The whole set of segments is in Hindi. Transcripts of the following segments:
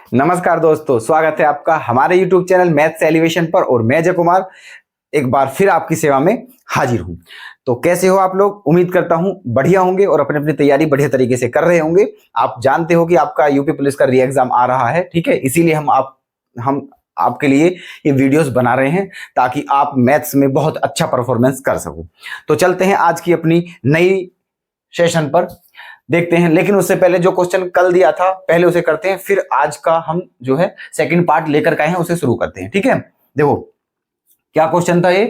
नमस्कार दोस्तों, स्वागत है आपका हमारे YouTube चैनल मैथ्स एलिवेशन पर। और मैं अजय कुमार एक बार फिर आपकी सेवा में हाजिर हूं। तो कैसे हो आप लोग? उम्मीद करता हूं बढ़िया होंगे और अपनी अपनी तैयारी बढ़िया तरीके से कर रहे होंगे। आप जानते हो कि आपका यूपी पुलिस का री एग्जाम आ रहा है, ठीक है। इसीलिए हम आपके लिए ये वीडियोस बना रहे हैं ताकि आप मैथ्स में बहुत अच्छा परफॉर्मेंस कर सको। तो चलते हैं आज की अपनी नई सेशन पर, देखते हैं। लेकिन उससे पहले जो क्वेश्चन कल दिया था पहले उसे करते हैं, फिर आज का हम जो है सेकंड पार्ट लेकर के आए हैं उसे शुरू करते हैं, ठीक है। देखो क्या क्वेश्चन था ये,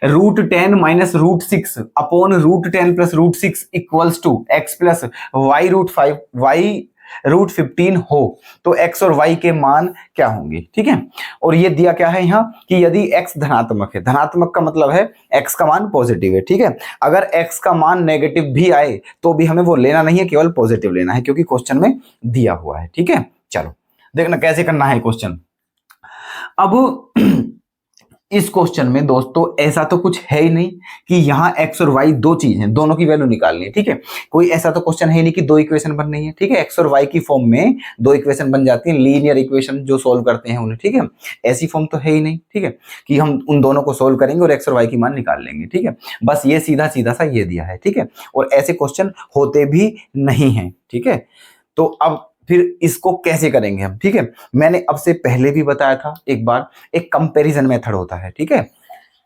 √10 minus √6 upon √10 plus √6 equals to x plus Y √5 Y √15 हो तो x और y के मान क्या होंगे, ठीक है। और ये दिया क्या है यहाँ कि यदि x धनात्मक है, धनात्मक का मतलब है x का मान पॉजिटिव है, ठीक है। अगर x का मान नेगेटिव भी आए तो भी हमें वो लेना नहीं है, केवल पॉजिटिव लेना है, क्योंकि क्वेश्चन में दिया हुआ है, ठीक है। चलो देखना कैसे करना है क्वेश्चन। अब इस क्वेश्चन में दोस्तों ऐसा तो कुछ है ही नहीं कि यहाँ x और y दो चीज हैं, दोनों की वैल्यू निकालनी है, ठीक है। कोई ऐसा तो क्वेश्चन है ही नहीं कि दो इक्वेशन बननी है, ठीक है। x और y की फॉर्म में दो इक्वेशन बन जाती हैं, लीनियर इक्वेशन जो सोल्व करते हैं उन्हें, ठीक है। ऐसी फॉर्म तो है ही नहीं, ठीक है, कि हम उन दोनों को सोल्व करेंगे और x और y की मान निकाल लेंगे, ठीक है। बस ये सीधा सीधा सा ये दिया है, ठीक है। और ऐसे क्वेश्चन होते भी नहीं है, ठीक है। तो अब फिर इसको कैसे करेंगे हम, ठीक है। मैंने अब से पहले भी बताया था एक बार, एक कंपैरिजन मेथड होता है, ठीक है।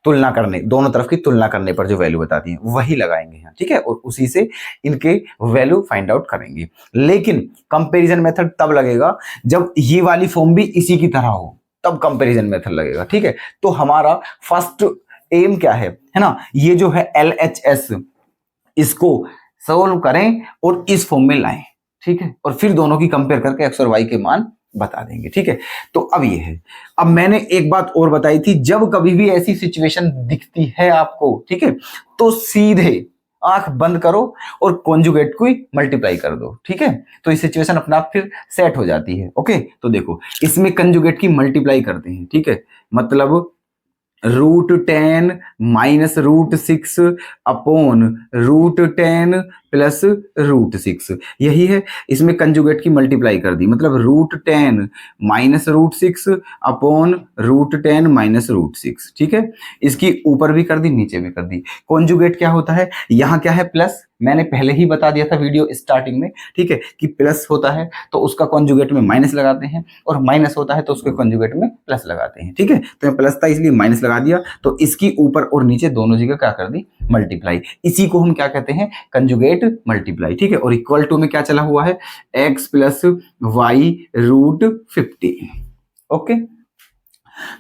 तुलना करने, दोनों तरफ की तुलना करने पर जो वैल्यू बताती है वही लगाएंगे यहाँ, ठीक है। और उसी से इनके वैल्यू फाइंड आउट करेंगे। लेकिन कंपैरिजन मेथड तब लगेगा जब ये वाली फॉर्म भी इसी की तरह हो, तब कंपैरिजन मेथड लगेगा, ठीक है। तो हमारा फर्स्ट एम क्या है ना, ये जो है LHS, इसको सोल्व करें और इस फॉर्म में लाएं, ठीक है। और फिर दोनों की कंपेयर करके x और y के मान बता देंगे, ठीक है। तो अब ये है, अब मैंने एक बात और बताई थी, जब कभी भी ऐसी सिचुएशन दिखती है आपको, ठीक है, तो सीधे आंख बंद करो और कॉन्जुगेट को मल्टीप्लाई कर दो, ठीक है। तो ये सिचुएशन अपना आप फिर सेट हो जाती है, ओके। तो देखो इसमें कंजुगेट की मल्टीप्लाई करते हैं, ठीक है। मतलब √10 माइनस √6 अपॉन √10 प्लस √6, यही है। इसमें कंजुगेट की मल्टीप्लाई कर दी, मतलब √10 माइनस √6 अपॉन √10 माइनस √6, ठीक है। इसकी ऊपर भी कर दी, नीचे भी कर दी। कॉन्जुगेट क्या होता है, यहाँ क्या है प्लस, मैंने पहले ही बता दिया था वीडियो स्टार्टिंग में, ठीक है, कि प्लस होता है तो उसका कॉन्जुगेट में माइनस लगाते हैं, और माइनस होता है तो उसके कॉन्जुगेट में प्लस लगाते हैं, ठीक है। तो मैं प्लस था इसलिए माइनस लगा दिया, तो इसकी ऊपर और नीचे दोनों जगह क्या कर दी, मल्टीप्लाई। इसी को हम क्या कहते हैं, कंजुगेट मल्टीप्लाई, ठीक है। और इक्वल टू में क्या चला हुआ है, x प्लस वाई √15, ओके।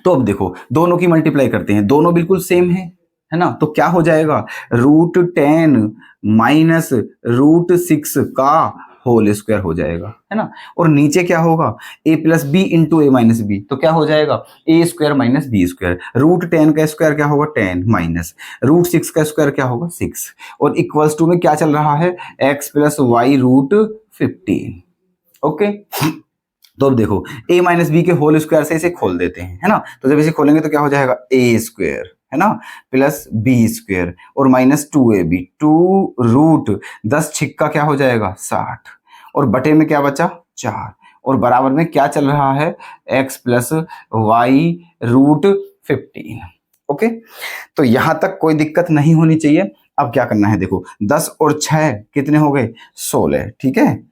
तो अब देखो दोनों की मल्टीप्लाई करते हैं, दोनों बिल्कुल सेम है ना। तो क्या हो जाएगा, √10 माइनस √6 का होल स्क्वायर हो जाएगा, है ना। और नीचे क्या होगा, a plus B into A minus B, तो क्या हो जाएगा a square minus B square. √10 का स्क्वायर क्या होगा 10 माइनस √6 का स्क्वायर क्या होगा 6, और इक्वल्स टू में क्या चल रहा है, x प्लस वाई √15, ओके। तो अब देखो a माइनस बी के होल स्क्वायर से इसे खोल देते हैं, है ना। तो जब इसे खोलेंगे तो क्या हो जाएगा, a स्क्वायर, है ना, प्लस बी स्क्वायर और माइनस 2ab, 2√10 छिक्का क्या हो जाएगा 60, और बटे में क्या बचा 4, और बराबर में क्या चल रहा है, x प्लस वाई √15, ओके। तो यहां तक कोई दिक्कत नहीं होनी चाहिए। अब क्या करना है, देखो 10 और 6 कितने हो गए 16, ठीक है।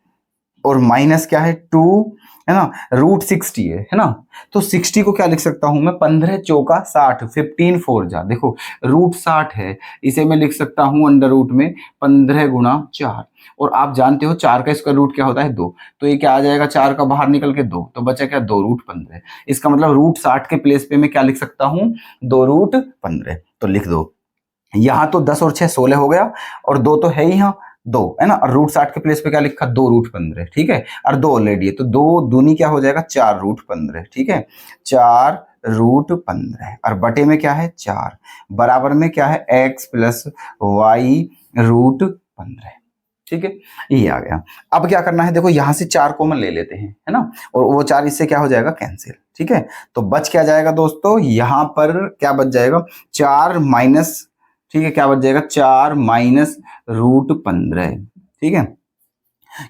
और माइनस क्या है 2, है ना, √60 है ना। तो 60 को क्या लिख सकता हूं मैं, 15 चौका 60, 15 4 जा, देखो √60 है, इसे मैं लिख सकता हूं अंडर रूट में 15 गुणा 4, और आप जानते हो 4 का स्क्वायर रूट क्या होता है 2, तो ये क्या आ जाएगा, 4 का बाहर निकल के 2, तो बचा क्या 2√15। इसका मतलब √60 के प्लेस पे मैं क्या लिख सकता हूं, 2√15, तो लिख दो। यहाँ तो 10 और 6 16 हो गया, और 2 तो है ही यहाँ 2, है ना, और √60 के प्लेस पे क्या लिखा 2√15, ठीक है। और 2 ऑलरेडी है तो 2 दूनी क्या हो जाएगा 4√15, ठीक है, 4√15, और बटे में क्या है 4, बराबर में क्या है x प्लस वाई √15, ठीक है। ये आ गया। अब क्या करना है, देखो यहां से 4 कॉमन ले लेते हैं, है ना, और वो 4 इससे क्या हो जाएगा कैंसिल, ठीक है। तो बच क्या जाएगा दोस्तों, यहां पर क्या बच जाएगा 4 माइनस, ठीक है, क्या बच जाएगा 4 माइनस √15, ठीक है।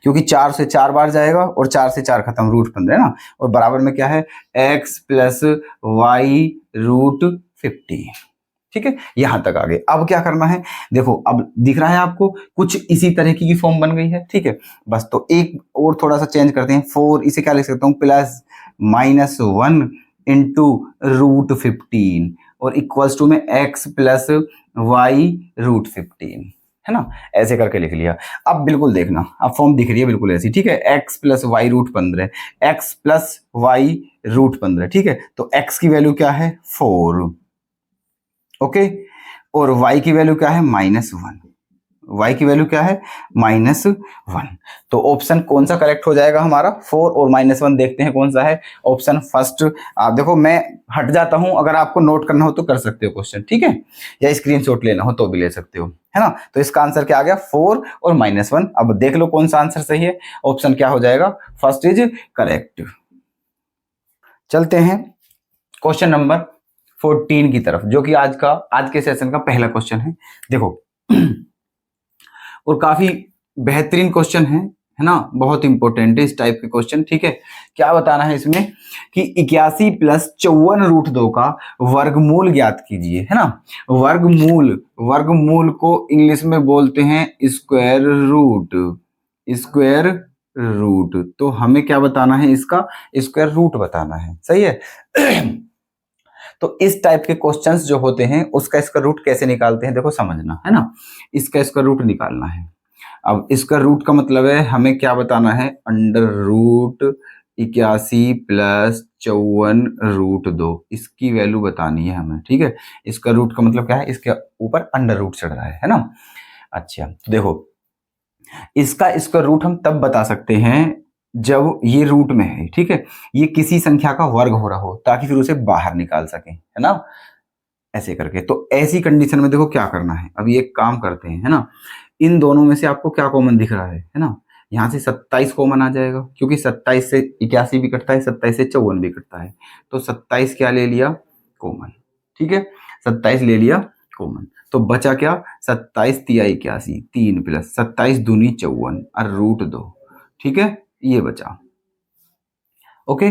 क्योंकि 4 से 4 बार जाएगा और 4 से 4 खत्म, √15 ना, और बराबर में क्या है x प्लस वाई √50। ठीक है, यहां तक आ गए। अब क्या करना है, देखो अब दिख रहा है आपको कुछ इसी तरह की फॉर्म बन गई है। ठीक है, बस तो एक और थोड़ा सा चेंज करते हैं। 4 इसे क्या लिख सकता हूं, +-1 इंटू √15 और इक्वल्स टू में x प्लस वाई √15, है ना, ऐसे करके लिख लिया। अब बिल्कुल देखना, अब फॉर्म दिख रही है बिल्कुल ऐसी। ठीक है, x plus Y √15, x plus Y √15। ठीक है, तो x की वैल्यू क्या है 4, ओके, और y की वैल्यू क्या है -1, y की वैल्यू क्या है -1। तो ऑप्शन कौन सा करेक्ट हो जाएगा हमारा, 4 और -1। देखते हैं कौन सा है ऑप्शन फर्स्ट। आप देखो मैं हट जाता हूं, अगर आपको नोट करना हो तो कर सकते हो क्वेश्चन, ठीक है, या स्क्रीनशॉट लेना हो तो भी ले सकते हो, है ना। तो इसका आंसर क्या आ गया 4 और -1। अब देख लो कौन सा आंसर सही है, ऑप्शन क्या हो जाएगा, फर्स्ट इज करेक्ट। चलते हैं क्वेश्चन नंबर 14 की तरफ, जो कि आज के सेशन का पहला क्वेश्चन है। देखो और काफी बेहतरीन क्वेश्चन है ना, बहुत इंपॉर्टेंट है इस टाइप के क्वेश्चन। ठीक है, क्या बताना है इसमें कि 81 प्लस 54√2 का वर्गमूल ज्ञात कीजिए, है ना। वर्गमूल को इंग्लिश में बोलते हैं स्क्वायर रूट। तो हमें क्या बताना है, इसका स्क्वायर रूट बताना है, सही है। तो इस टाइप के क्वेश्चंस जो होते हैं उसका स्क्वायर रूट कैसे निकालते हैं, देखो समझना है ना, इसका स्क्वायर रूट निकालना है। अब इसका रूट का मतलब है हमें क्या बताना है, √81 प्लस 54√2 इसकी वैल्यू बतानी है हमें। ठीक है, इसका रूट का मतलब क्या है, इसके ऊपर अंडर रूट चढ़ रहा है ना। अच्छा तो देखो इसका स्क्वायर रूट हम तब बता सकते हैं जब ये रूट में है। ठीक है, ये किसी संख्या का वर्ग हो रहा हो, ताकि फिर उसे बाहर निकाल सके, है ना, ऐसे करके। तो ऐसी कंडीशन में देखो क्या करना है, अभी एक काम करते हैं, है ना, इन दोनों में से आपको क्या कॉमन दिख रहा है ना, यहाँ से 27 कॉमन आ जाएगा, क्योंकि 27 से 81 भी कटता है, 27 से 54 भी कटता है। तो 27 क्या ले लिया कॉमन, ठीक है, 27 ले लिया कॉमन, तो बचा क्या, 27 तिया 81, 3 प्लस 27 दूनी 54 और √2। ठीक है, ये बचा, ओके।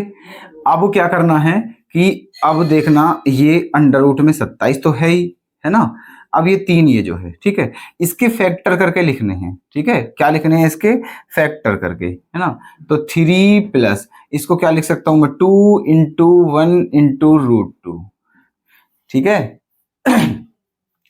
अब क्या करना है कि अब देखना ये अंडर रूट में 27 तो है ही, है ना। अब ये 3 ये जो है, ठीक है, इसके फैक्टर करके लिखने हैं। ठीक है, क्या लिखने हैं, इसके फैक्टर करके, है ना। तो 3 प्लस इसको क्या लिख सकता हूं मैं, 2 इंटू 1 इंटू √2। ठीक है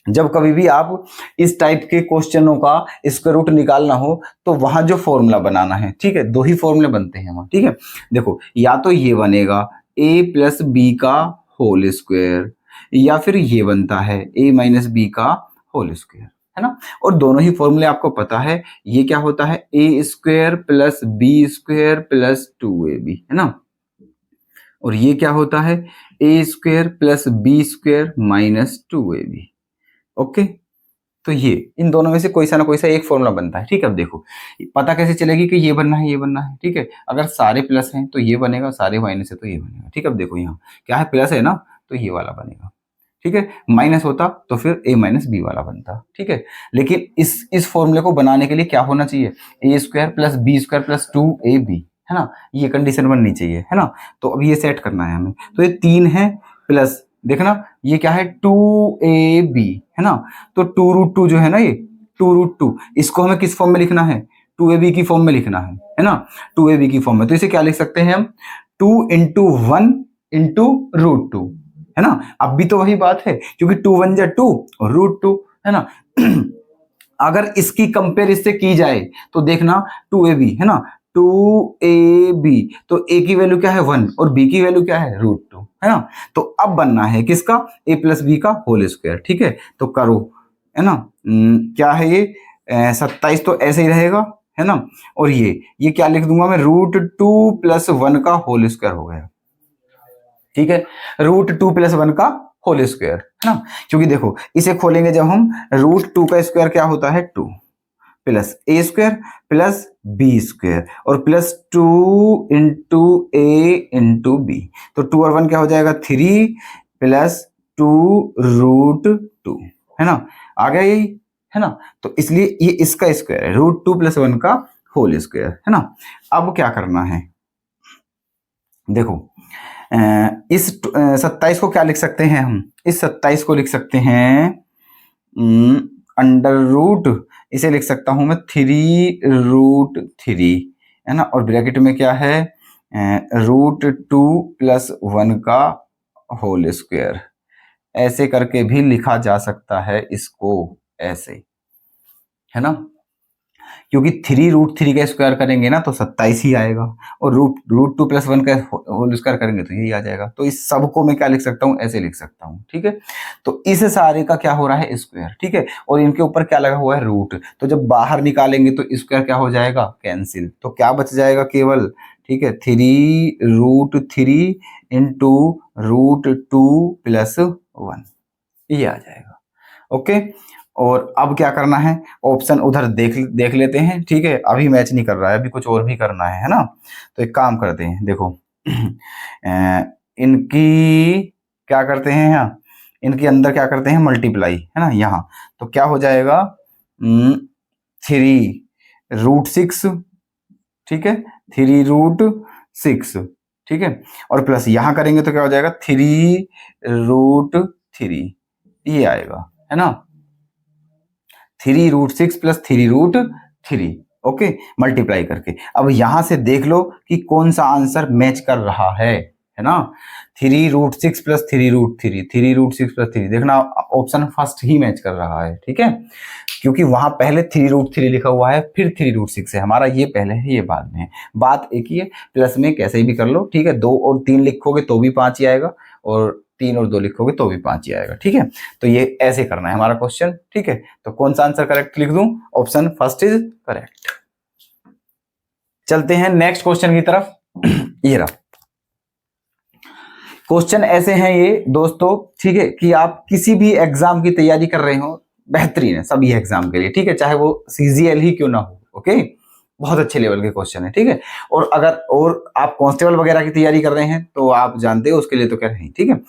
जब कभी भी आप इस टाइप के क्वेश्चनों का स्क्वायर रूट निकालना हो तो वहां जो फॉर्मूला बनाना है, ठीक है, 2 ही फॉर्मूले बनते हैं वहां। ठीक है, देखो या तो ये बनेगा a प्लस बी का होल स्क्वायर, या फिर ये बनता है a माइनस बी का होल स्क्वायर, है ना। और दोनों ही फॉर्मूले आपको पता है, ये क्या होता है a square plus B square plus 2ab, है ना, और ये क्या होता है a square plus B square minus 2ab। Okay, तो ये इन दोनों में से कोई सा ना कोई सा एक फॉर्मूला बनता है। ठीक है, अब देखो पता कैसे चलेगी कि ये बनना है ये बनना है। ठीक है, अगर सारे प्लस हैं तो ये बनेगा, सारे माइनस है तो ये बनेगा। ठीक है, अब देखो यहाँ क्या है, प्लस है ना, तो ये वाला बनेगा। ठीक है, माइनस होता तो फिर a माइनस बी वाला बनता। ठीक है, लेकिन इस फॉर्मूले को बनाने के लिए क्या होना चाहिए, a square plus B square plus 2ab, है ना, ये कंडीशन बननी चाहिए, है ना। तो अब ये सेट करना है हमें, तो ये 3 है प्लस देखना ये क्या है 2ab, है ना। तो 2√2 जो है ना, ये 2√2 इसको हमें किस फॉर्म में लिखना है, 2ab की फॉर्म में लिखना है ना, 2ab की फॉर्म में। तो इसे क्या लिख सकते हैं हम, 2 इंटू 1 इंटू √2, है ना। अब भी तो वही बात है, क्योंकि 2 1 जा 2 और √2, है ना अगर इसकी कंपेयर इससे की जाए तो देखना 2ab, है ना, 2ab, तो a की वैल्यू क्या है 1 और b की वैल्यू क्या है √2, है ना। तो अब बनना है किसका, a प्लस बी का होल स्क्वायर। ठीक है, तो करो, है ना, क्या है ये 27 तो ऐसे ही रहेगा, है ना, और ये क्या लिख दूंगा मैं, √2 प्लस 1 का होल स्क्वायर हो गया। ठीक है, √2 प्लस 1 का होल स्क्वायर, है ना, क्योंकि देखो इसे खोलेंगे जब हम, √2 का स्क्वायर क्या होता है 2 plus a square plus B square और plus 2 into a into B, तो 2 और 1 क्या हो जाएगा 3 प्लस 2 √2, है ना, आ गया यही, है ना। तो इसलिए ये इसका स्क्वायर है, √2 प्लस 1 का होल स्क्वायर, है ना। अब क्या करना है, देखो इस 27 को क्या लिख सकते हैं हम, इस 27 को लिख सकते हैं अंडर रूट, इसे लिख सकता हूं मैं 3√3, है ना, और ब्रैकेट में क्या है √2+1 का होल स्क्वायर, ऐसे करके भी लिखा जा सकता है इसको, ऐसे, है ना, क्योंकि 3√3 का स्क्वायर करेंगे ना तो 27 ही आएगा, और √2+1 का होल स्क्वायर करेंगे तो यही आ जाएगा। तो इस सब को मैं क्या लिख सकता हूँ, ऐसे लिख सकता हूँ, ठीक है। तो इस सारे का क्या हो रहा है, स्क्वायर, ठीक है, और इनके ऊपर क्या लगा हुआ है, रूट, तो जब बाहर निकालेंगे तो स्क्वायर क्या हो जाएगा, कैंसिल, तो क्या बच जाएगा केवल, ठीक है, 3√3 इंटू √2+1, ये आ जाएगा, ओके। और अब क्या करना है, ऑप्शन उधर देख लेते हैं, ठीक है, अभी मैच नहीं कर रहा है, अभी कुछ और भी करना है ना। तो एक काम करते हैं, देखो इनकी क्या करते हैं, यहाँ इनके अंदर क्या करते हैं, मल्टीप्लाई, है ना, यहाँ तो क्या हो जाएगा 3√6, ठीक है, 3√6, ठीक है, और प्लस यहाँ करेंगे तो क्या हो जाएगा 3√3, ये आएगा, है ना, 3√6 प्लस 3√3, ओके, मल्टीप्लाई करके। अब यहां से देख लो कि कौन सा आंसर मैच कर रहा है ना, 3√6 प्लस 3√3, 3√6 प्लस 3, देखना ऑप्शन फर्स्ट ही मैच कर रहा है, ठीक है, क्योंकि वहां पहले 3√3 लिखा हुआ है, फिर 3√6 है, हमारा ये पहले है, ये बाद में है, बात एक ही है, प्लस में कैसे भी कर लो, ठीक है, 2 और 3 लिखोगे तो भी 5 ही आएगा, और 3 और 2 लिखोगे तो भी 5 ही आएगा, ठीक है। तो ये ऐसे करना है हमारा क्वेश्चन, ठीक है। तो कौन सा आंसर करेक्ट लिख दूं, ऑप्शन फर्स्ट इज करेक्ट। चलते हैं नेक्स्ट क्वेश्चन की तरफ। ये रहा क्वेश्चन, ऐसे हैं ये दोस्तों, ठीक है, कि आप किसी भी एग्जाम की तैयारी कर रहे हो, बेहतरीन है सभी एग्जाम के लिए, ठीक है, चाहे वो सीजीएल ही क्यों ना हो, ओके, बहुत अच्छे लेवल के क्वेश्चन है, ठीक है। और अगर और आप कांस्टेबल वगैरह की तैयारी कर रहे हैं तो आप जानते हो उसके लिए तो क्या नहीं, ठीक है।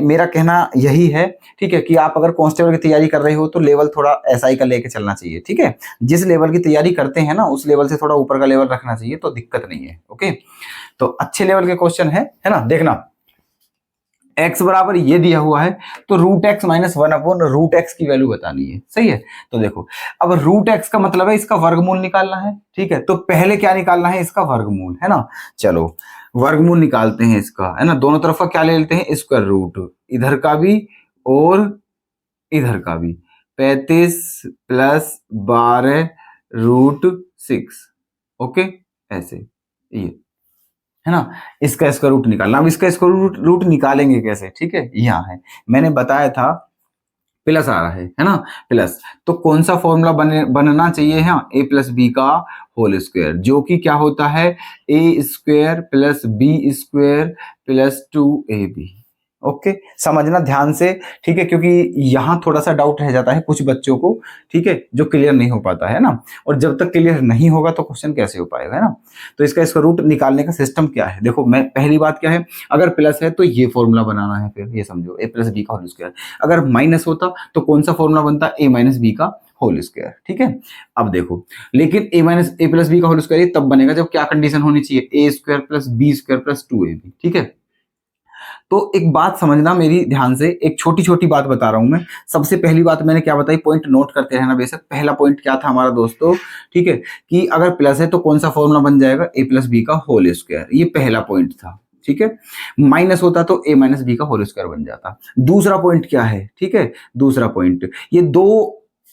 मेरा कहना यही है, ठीक है, कि आप अगर कांस्टेबल की तैयारी कर रहे हो तो लेवल थोड़ा एसआई का लेके चलना चाहिए, ठीक है, जिस लेवल की तैयारी करते हैं ना उस लेवल से थोड़ा ऊपर का लेवल रखना चाहिए, तो दिक्कत नहीं है, ओके। तो अच्छे लेवल के क्वेश्चन है ना, देखना x बराबर ये दिया हुआ है, तो √x माइनस 1/√x की वैल्यू बतानी है, सही है। तो देखो अब √x का मतलब है इसका वर्गमूल निकालना है, ठीक है, तो पहले क्या निकालना है, इसका वर्गमूल, है ना। चलो वर्गमूल निकालते हैं इसका, है ना, दोनों तरफ का क्या ले लेते हैं, स्क्वायर रूट, इधर का भी और इधर का भी, 35 + 12√6, ओके, ऐसे, ये है ना, इसका स्क्वायर रूट निकालना। अब इसका स्क्वायर रूट निकालेंगे कैसे, ठीक है, यहाँ है, मैंने बताया था प्लस आ रहा है ना, प्लस, तो कौन सा फॉर्मूला बनना चाहिए, यहाँ a+b का होल स्क्वायर, जो कि क्या होता है a² + b² + 2ab, ओके, समझना ध्यान से, ठीक है, क्योंकि यहाँ थोड़ा सा डाउट रह जाता है कुछ बच्चों को, ठीक है, जो क्लियर नहीं हो पाता है ना, और जब तक क्लियर नहीं होगा तो क्वेश्चन कैसे हो पाएगा, है ना। तो इसका रूट निकालने का सिस्टम क्या है, देखो मैं पहली बात क्या है, अगर प्लस है तो ये फॉर्मूला बनाना है, फिर ये समझो a+b का होल स्क्वायर, अगर माइनस होता तो कौन सा फॉर्मूला बनता, a-b का होल स्क्वायर, ठीक है। अब देखो लेकिन a+b का होल स्क्वायर तब बनेगा जब क्या कंडीशन होनी चाहिए, a² + b² + 2ab, ठीक है। तो एक बात समझना मेरी ध्यान से, एक छोटी छोटी बात बता रहा हूं मैं। सबसे पहली बात मैंने क्या बताई, पॉइंट नोट करते रहना बेशक। पहला पॉइंट क्या था हमारा दोस्तों, ठीक है, कि अगर प्लस है तो कौन सा फॉर्मूला बन जाएगा, a+b का होल स्क्वायर, ये पहला पॉइंट था, ठीक है। माइनस होता तो a-b का होल स्क्वायर बन जाता। दूसरा पॉइंट क्या है, ठीक है, दूसरा पॉइंट, ये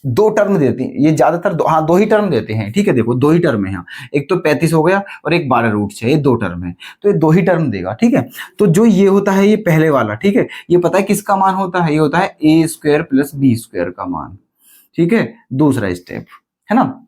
दो टर्म देते हैं, ये ज्यादातर दो ही टर्म देते हैं, ठीक है, देखो दो ही टर्म है यहाँ, एक तो 35 हो गया और एक 12√6, ये 2 टर्म है, तो ये 2 ही टर्म देगा, ठीक है। तो जो ये होता है ये पहले वाला, ठीक है, ये पता है किसका मान होता है, ये होता है a² + b² का मान, ठीक है। दूसरा स्टेप, है ना,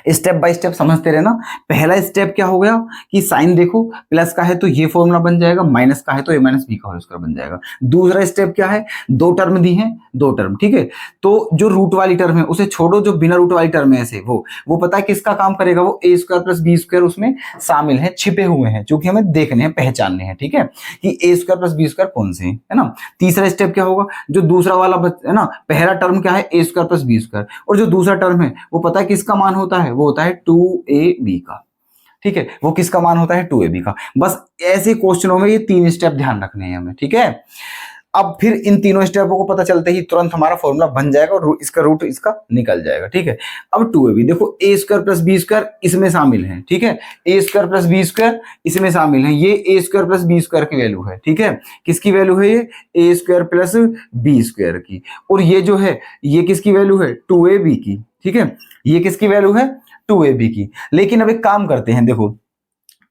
स्टेप बाय स्टेप समझते रहना। पहला स्टेप क्या हो गया कि साइन देखो, प्लस का है तो ये फॉर्मूला बन जाएगा, माइनस का है तो a-b का होल स्क्वायर बन जाएगा। दूसरा स्टेप क्या है, 2 टर्म दी हैं, 2 टर्म, ठीक है, तो जो रूट वाली टर्म है उसे छोड़ो, जो बिना रूट वाली टर्म है ऐसे वो पता है किसका काम करेगा, वो a² + b² उसमें शामिल है, छिपे हुए हैं, जो कि हमें देखने हैं, पहचानने हैं, ठीक है, कि a² + b² कौन से है ना। तीसरा स्टेप क्या होगा, जो दूसरा वाला है ना, पहला टर्म क्या है a² + b², और जो दूसरा टर्म है वो पता है किसका मान होता होता है? वो होता है 2ab का, ठीक है, वो किसका मान होता है? 2ab का। बस ऐसे क्वेश्चनों में ये 3 स्टेप ध्यान रखने हैं हमें, ठीक है। अब फिर इन तीनों स्टेपों को पता चलते ही तुरंत हमारा फॉर्मूला बन जाएगा और इसका रूट इसका निकल जाएगा, ठीक है। अब 2ab देखो, a square plus B square इसमें शामिल है, ठीक है, a square plus B square इसमें शामिल है, ये a square plus B square की वैल्यू है, ठीक है। किसकी वैल्यू है? ये a square plus B square की। और ये जो है ये किसकी वैल्यू है? 2ab की, ठीक है, ये किसकी वैल्यू है? 2ab की। लेकिन अब एक काम करते हैं, देखो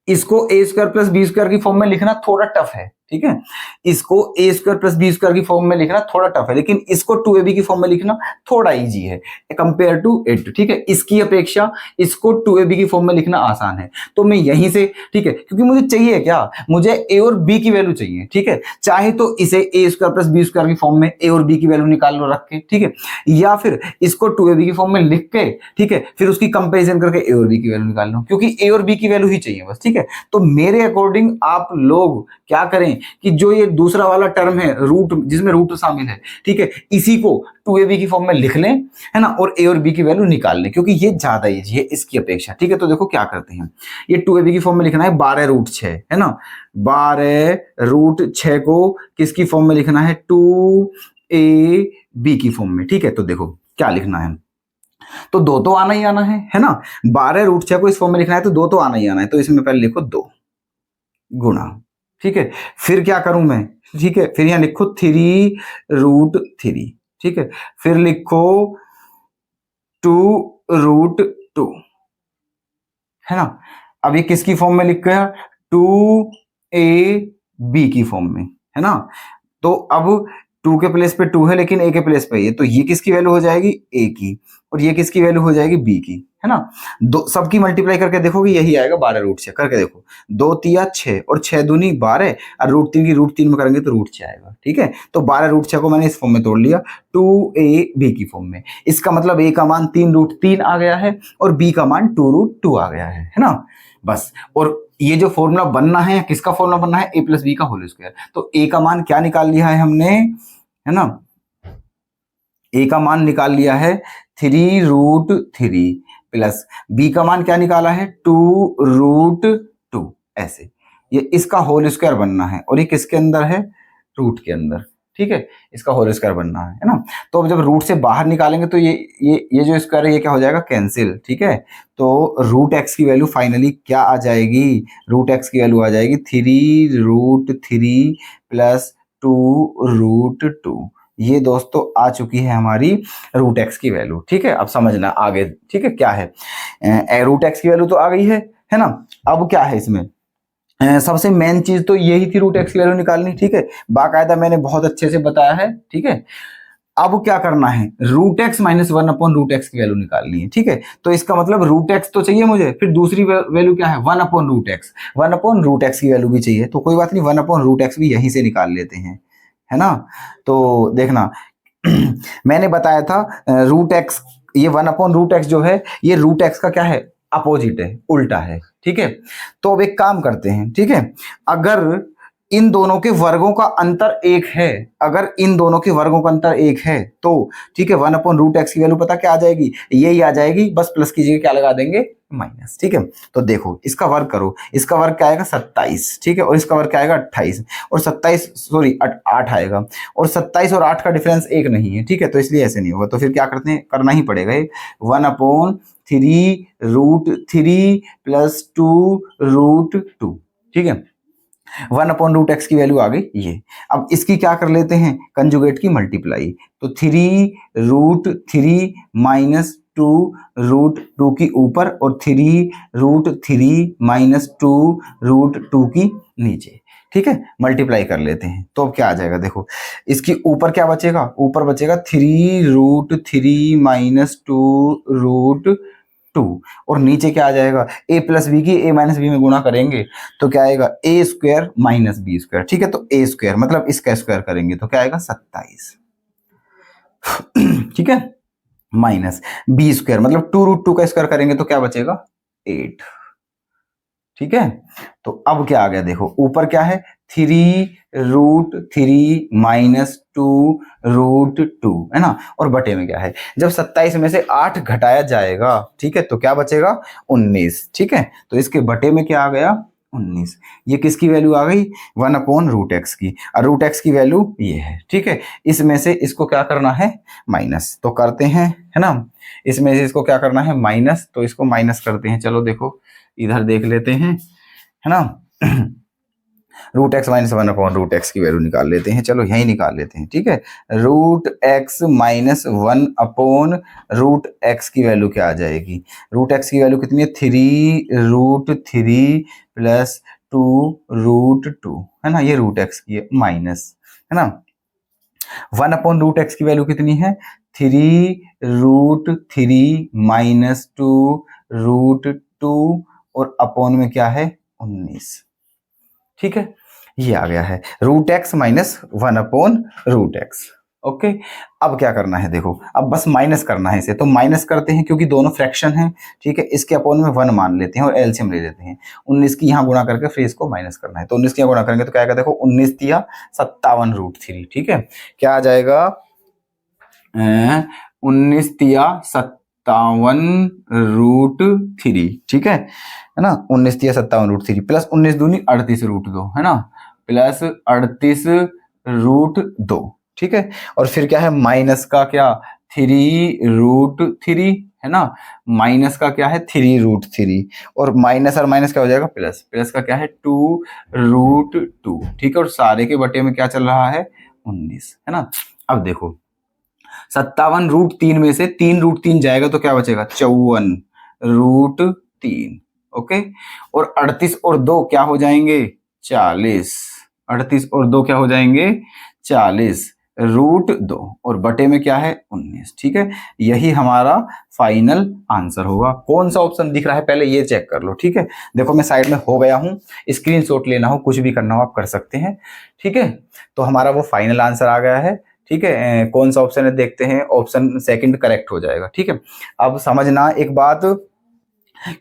इसको ए स्क्वायर प्लस बी स्क्वायर की फॉर्म में लिखना थोड़ा टफ है, ठीक है, इसको ए स्क्वायर प्लस बी स्क्वायर की फॉर्म में लिखना थोड़ा टफ है, लेकिन इसको 2ab की फॉर्म में लिखना थोड़ा इजी है कंपेयर टू इट, ठीक है। इसकी अपेक्षा इसको 2ab की फॉर्म में लिखना आसान है। तो मैं यहीं से, ठीक है, क्योंकि मुझे चाहिए क्या? मुझे ए और बी की वैल्यू चाहिए, ठीक है। चाहे तो इसे ए स्क्वायर प्लस बी स्क्वायर की फॉर्म में ए और बी की वैल्यू निकाल लो रख के, ठीक है, या फिर इसको 2ab की फॉर्म में लिख के, ठीक है, फिर उसकी कंपेरिजन करके ए और बी की वैल्यू निकाल लो, क्योंकि ए और बी की वैल्यू ही चाहिए बस, ठीक है। तो मेरे अकॉर्डिंग आप लोग क्या करें कि जो ये दूसरा वाला टर्म है रूट, जिसमें रूट शामिल है, ठीक है, इसी को 2ab की फॉर्म में लिख लें, है ना, और a और b की वैल्यू निकाल लें, क्योंकि ये ज्यादा इजी है इसकी अपेक्षा, ठीक है। तो देखो क्या करते हैं, ये 2ab की फॉर्म में लिखना है 12 रूट 6, है ना, 12 रूट 6 को किसकी फॉर्म में लिखना है? 2ab की फॉर्म में, ठीक है। तो देखो क्या लिखना है, तो 2 तो आना ही आना है ना, 12 रूट 6 को इस फॉर्म में लिखना है तो 2 तो आना ही आना है, तो इसमें पहले लिखो 2 गुणा, ठीक है, फिर क्या करूं मैं, ठीक है, फिर यहां लिखो 3 रूट 3, ठीक है, फिर लिखो 2 रूट 2, है ना। अब ये किसकी फॉर्म में लिख गया? 2ab की फॉर्म में, है ना। तो अब 2 के प्लेस पे 2 है लेकिन a के प्लेस पे ये, तो ये किसकी वैल्यू हो जाएगी? a की, और ये किसकी वैल्यू हो जाएगी? b की, है ना। दो सबकी मल्टीप्लाई करके देखोगे यही आएगा 12 रूट 6, करके देखो 2 तिया 6 और 6 दूनी 12 और रूट 3 की रूट 3 में करेंगे तो रूट 6 आएगा, ठीक है। तो 12 रूट 6 को मैंने इस फॉर्म में तोड़ लिया 2ab की फॉर्म में, इसका मतलब a का मान 3 रूट 3 आ गया है और b का मान 2 रूट 2 आ गया है ना, बस। और ये जो फॉर्मूला बनना है, किसका फॉर्मूला बनना है? a प्लस बी का होल स्क्वायर। तो a का मान क्या निकाल लिया है हमने, है ना, a का मान निकाल लिया है 3 रूट 3 प्लस b का मान क्या निकाला है? 2 रूट 2, ऐसे ये इसका होल स्क्वायर बनना है, और ये किसके अंदर है? रूट के अंदर, ठीक है, इसका होल स्क्वायर बनना है ना। तो अब जब रूट से बाहर निकालेंगे तो ये जो स्क्वायर है ये क्या हो जाएगा? कैंसिल, ठीक है। तो रूट एक्स की वैल्यू फाइनली क्या आ जाएगी? रूट एक्स की वैल्यू आ जाएगी 3 रूट 3 प्लस 2 रूट 2। ये दोस्तों आ चुकी है हमारी रूट एक्स की वैल्यू, ठीक है। अब समझना आगे, ठीक है, क्या है, रूट एक्स की वैल्यू तो आ गई है ना। अब क्या है इसमें, सबसे मेन चीज तो यही थी, रूट एक्स की वैल्यू निकालनी, ठीक है, बाकायदा मैंने बहुत अच्छे से बताया है, ठीक है। अब क्या करना है? Root X minus 1 upon root X की वैल्यू निकालनी है, ठीक है। तो इसका मतलब रूट एक्स तो चाहिए मुझे, फिर दूसरी वैल्यू क्या है? 1 upon root X, 1 upon root X की वैल्यू भी चाहिए, तो कोई बात नहीं, 1 अपॉन रूट एक्स भी यहीं से निकाल लेते हैं, है ना। तो देखना मैंने बताया था रूट एक्स, ये 1 अपॉन रूट एक्स जो है ये रूट एक्स का क्या है? अपोजिट है, उल्टा है, ठीक है। तो अब एक काम करते हैं, ठीक है, अगर इन दोनों के वर्गों का अंतर 1 है, अगर इन दोनों के वर्गों का अंतर 1 है तो ठीक है, 1 अपॉन रूट एक्स की वैल्यू पता क्या आ जाएगी? यही आ जाएगी, बस प्लस की जगह क्या लगा देंगे? माइनस, ठीक है। तो देखो इसका वर्ग करो, इसका वर्ग क्या आएगा? 27, ठीक है, और इसका वर्ग क्या आएगा? 28, और 27 सॉरी 8 आएगा, और 27 और 8 का डिफरेंस 1 नहीं है, ठीक है, तो इसलिए ऐसे नहीं होगा। तो फिर क्या करते हैं, करना ही पड़ेगा ये 1 अपॉन 3 रूट 3 प्लस 2 रूट 2, ठीक है। 1 अपॉन रूट एक्स की वैल्यू आ गई ये। अब इसकी क्या कर लेते हैं? कंजुगेट की मल्टीप्लाई, तो 3 रूट 3 माइनस 2 रूट 2 की ऊपर और 3 रूट 3 माइनस 2 रूट 2 की नीचे, ठीक है, मल्टीप्लाई कर लेते हैं। तो अब क्या आ जाएगा? देखो इसकी ऊपर क्या बचेगा? ऊपर बचेगा 3 रूट 3 माइनस 2 रूट 2, और नीचे क्या आ जाएगा? a प्लस बी की a माइनस बी में गुणा करेंगे तो क्या आएगा? a square minus B square, ठीक है। तो a स्क्वायर मतलब इसका स्क्वायर करेंगे तो क्या आएगा? 27, ठीक है, माइनस बी स्क्वायर मतलब 2 रूट 2 का स्क्वायर करेंगे तो क्या बचेगा? 8, ठीक है। तो अब क्या आ गया देखो, ऊपर क्या है 3√3 माइनस 2√2 है ना, और बटे में क्या है, जब 27 में से 8 घटाया जाएगा, ठीक है, तो क्या बचेगा 19, ठीक है। तो इसके बटे में क्या आ गया 19। ये किसकी वैल्यू आ गई 1/√x की, और √x की वैल्यू ये है, ठीक है। इसमें से इसको क्या करना है माइनस, तो करते हैं, है ना। इसमें से इसको क्या करना है माइनस, तो इसको माइनस करते हैं। चलो देखो इधर देख लेते हैं, है ना। √x माइनस 1/√x की वैल्यू निकाल लेते हैं, चलो यही निकाल लेते हैं, ठीक है। √x माइनस 1/√x की वैल्यू क्या आ जाएगी, √x की वैल्यू कितनी है 3√3 प्लस 2√2, है ना, ये √x की है माइनस, है ना। 1/√x की वैल्यू कितनी है 3√3 माइनस 2√2 और अपॉन में क्या है 19, ठीक है। ये आ गया है √x माइनस 1/√x। ओके, अब क्या करना है देखो, अब बस माइनस करना है इसे, तो माइनस करते हैं क्योंकि दोनों फ्रैक्शन हैं, ठीक है। इसके अपॉन में 1 मान लेते हैं और एलसीएम ले लेते हैं। 19 की यहाँ गुणा करके फिर इसको माइनस करना है, तो 19 की यहाँ गुणा करेंगे तो क्या आएगा देखो 19 तिया 57√3, ठीक है। क्या आ जाएगा 19 तिया 57√3, ठीक है ना। 19 तिया 57√3 प्लस 19 दूनी 38√2, है ना, प्लस 38√2, ठीक है। और फिर क्या है माइनस का क्या 3√3, है ना, माइनस का क्या है 3√3 और माइनस और माइनस क्या हो जाएगा प्लस, प्लस का क्या है 2√2, ठीक है। और सारे के बटे में क्या चल रहा है 19, है ना। अब देखो 57√3 में से 3√3 जाएगा तो क्या बचेगा 54√3, ओके। और 38 और 2 क्या हो जाएंगे 40, 38 और 2 क्या हो जाएंगे 40√2 और बटे में क्या है 19, ठीक है। यही हमारा फाइनल आंसर होगा। कौन सा ऑप्शन दिख रहा है पहले ये चेक कर लो, ठीक है। देखो मैं साइड में हो गया हूं, स्क्रीनशॉट लेना हो कुछ भी करना हो आप कर सकते हैं, ठीक है। तो हमारा वो फाइनल आंसर आ गया है, ठीक है। कौन सा ऑप्शन है देखते हैं, ऑप्शन सेकंड करेक्ट हो जाएगा, ठीक है। अब समझना एक बात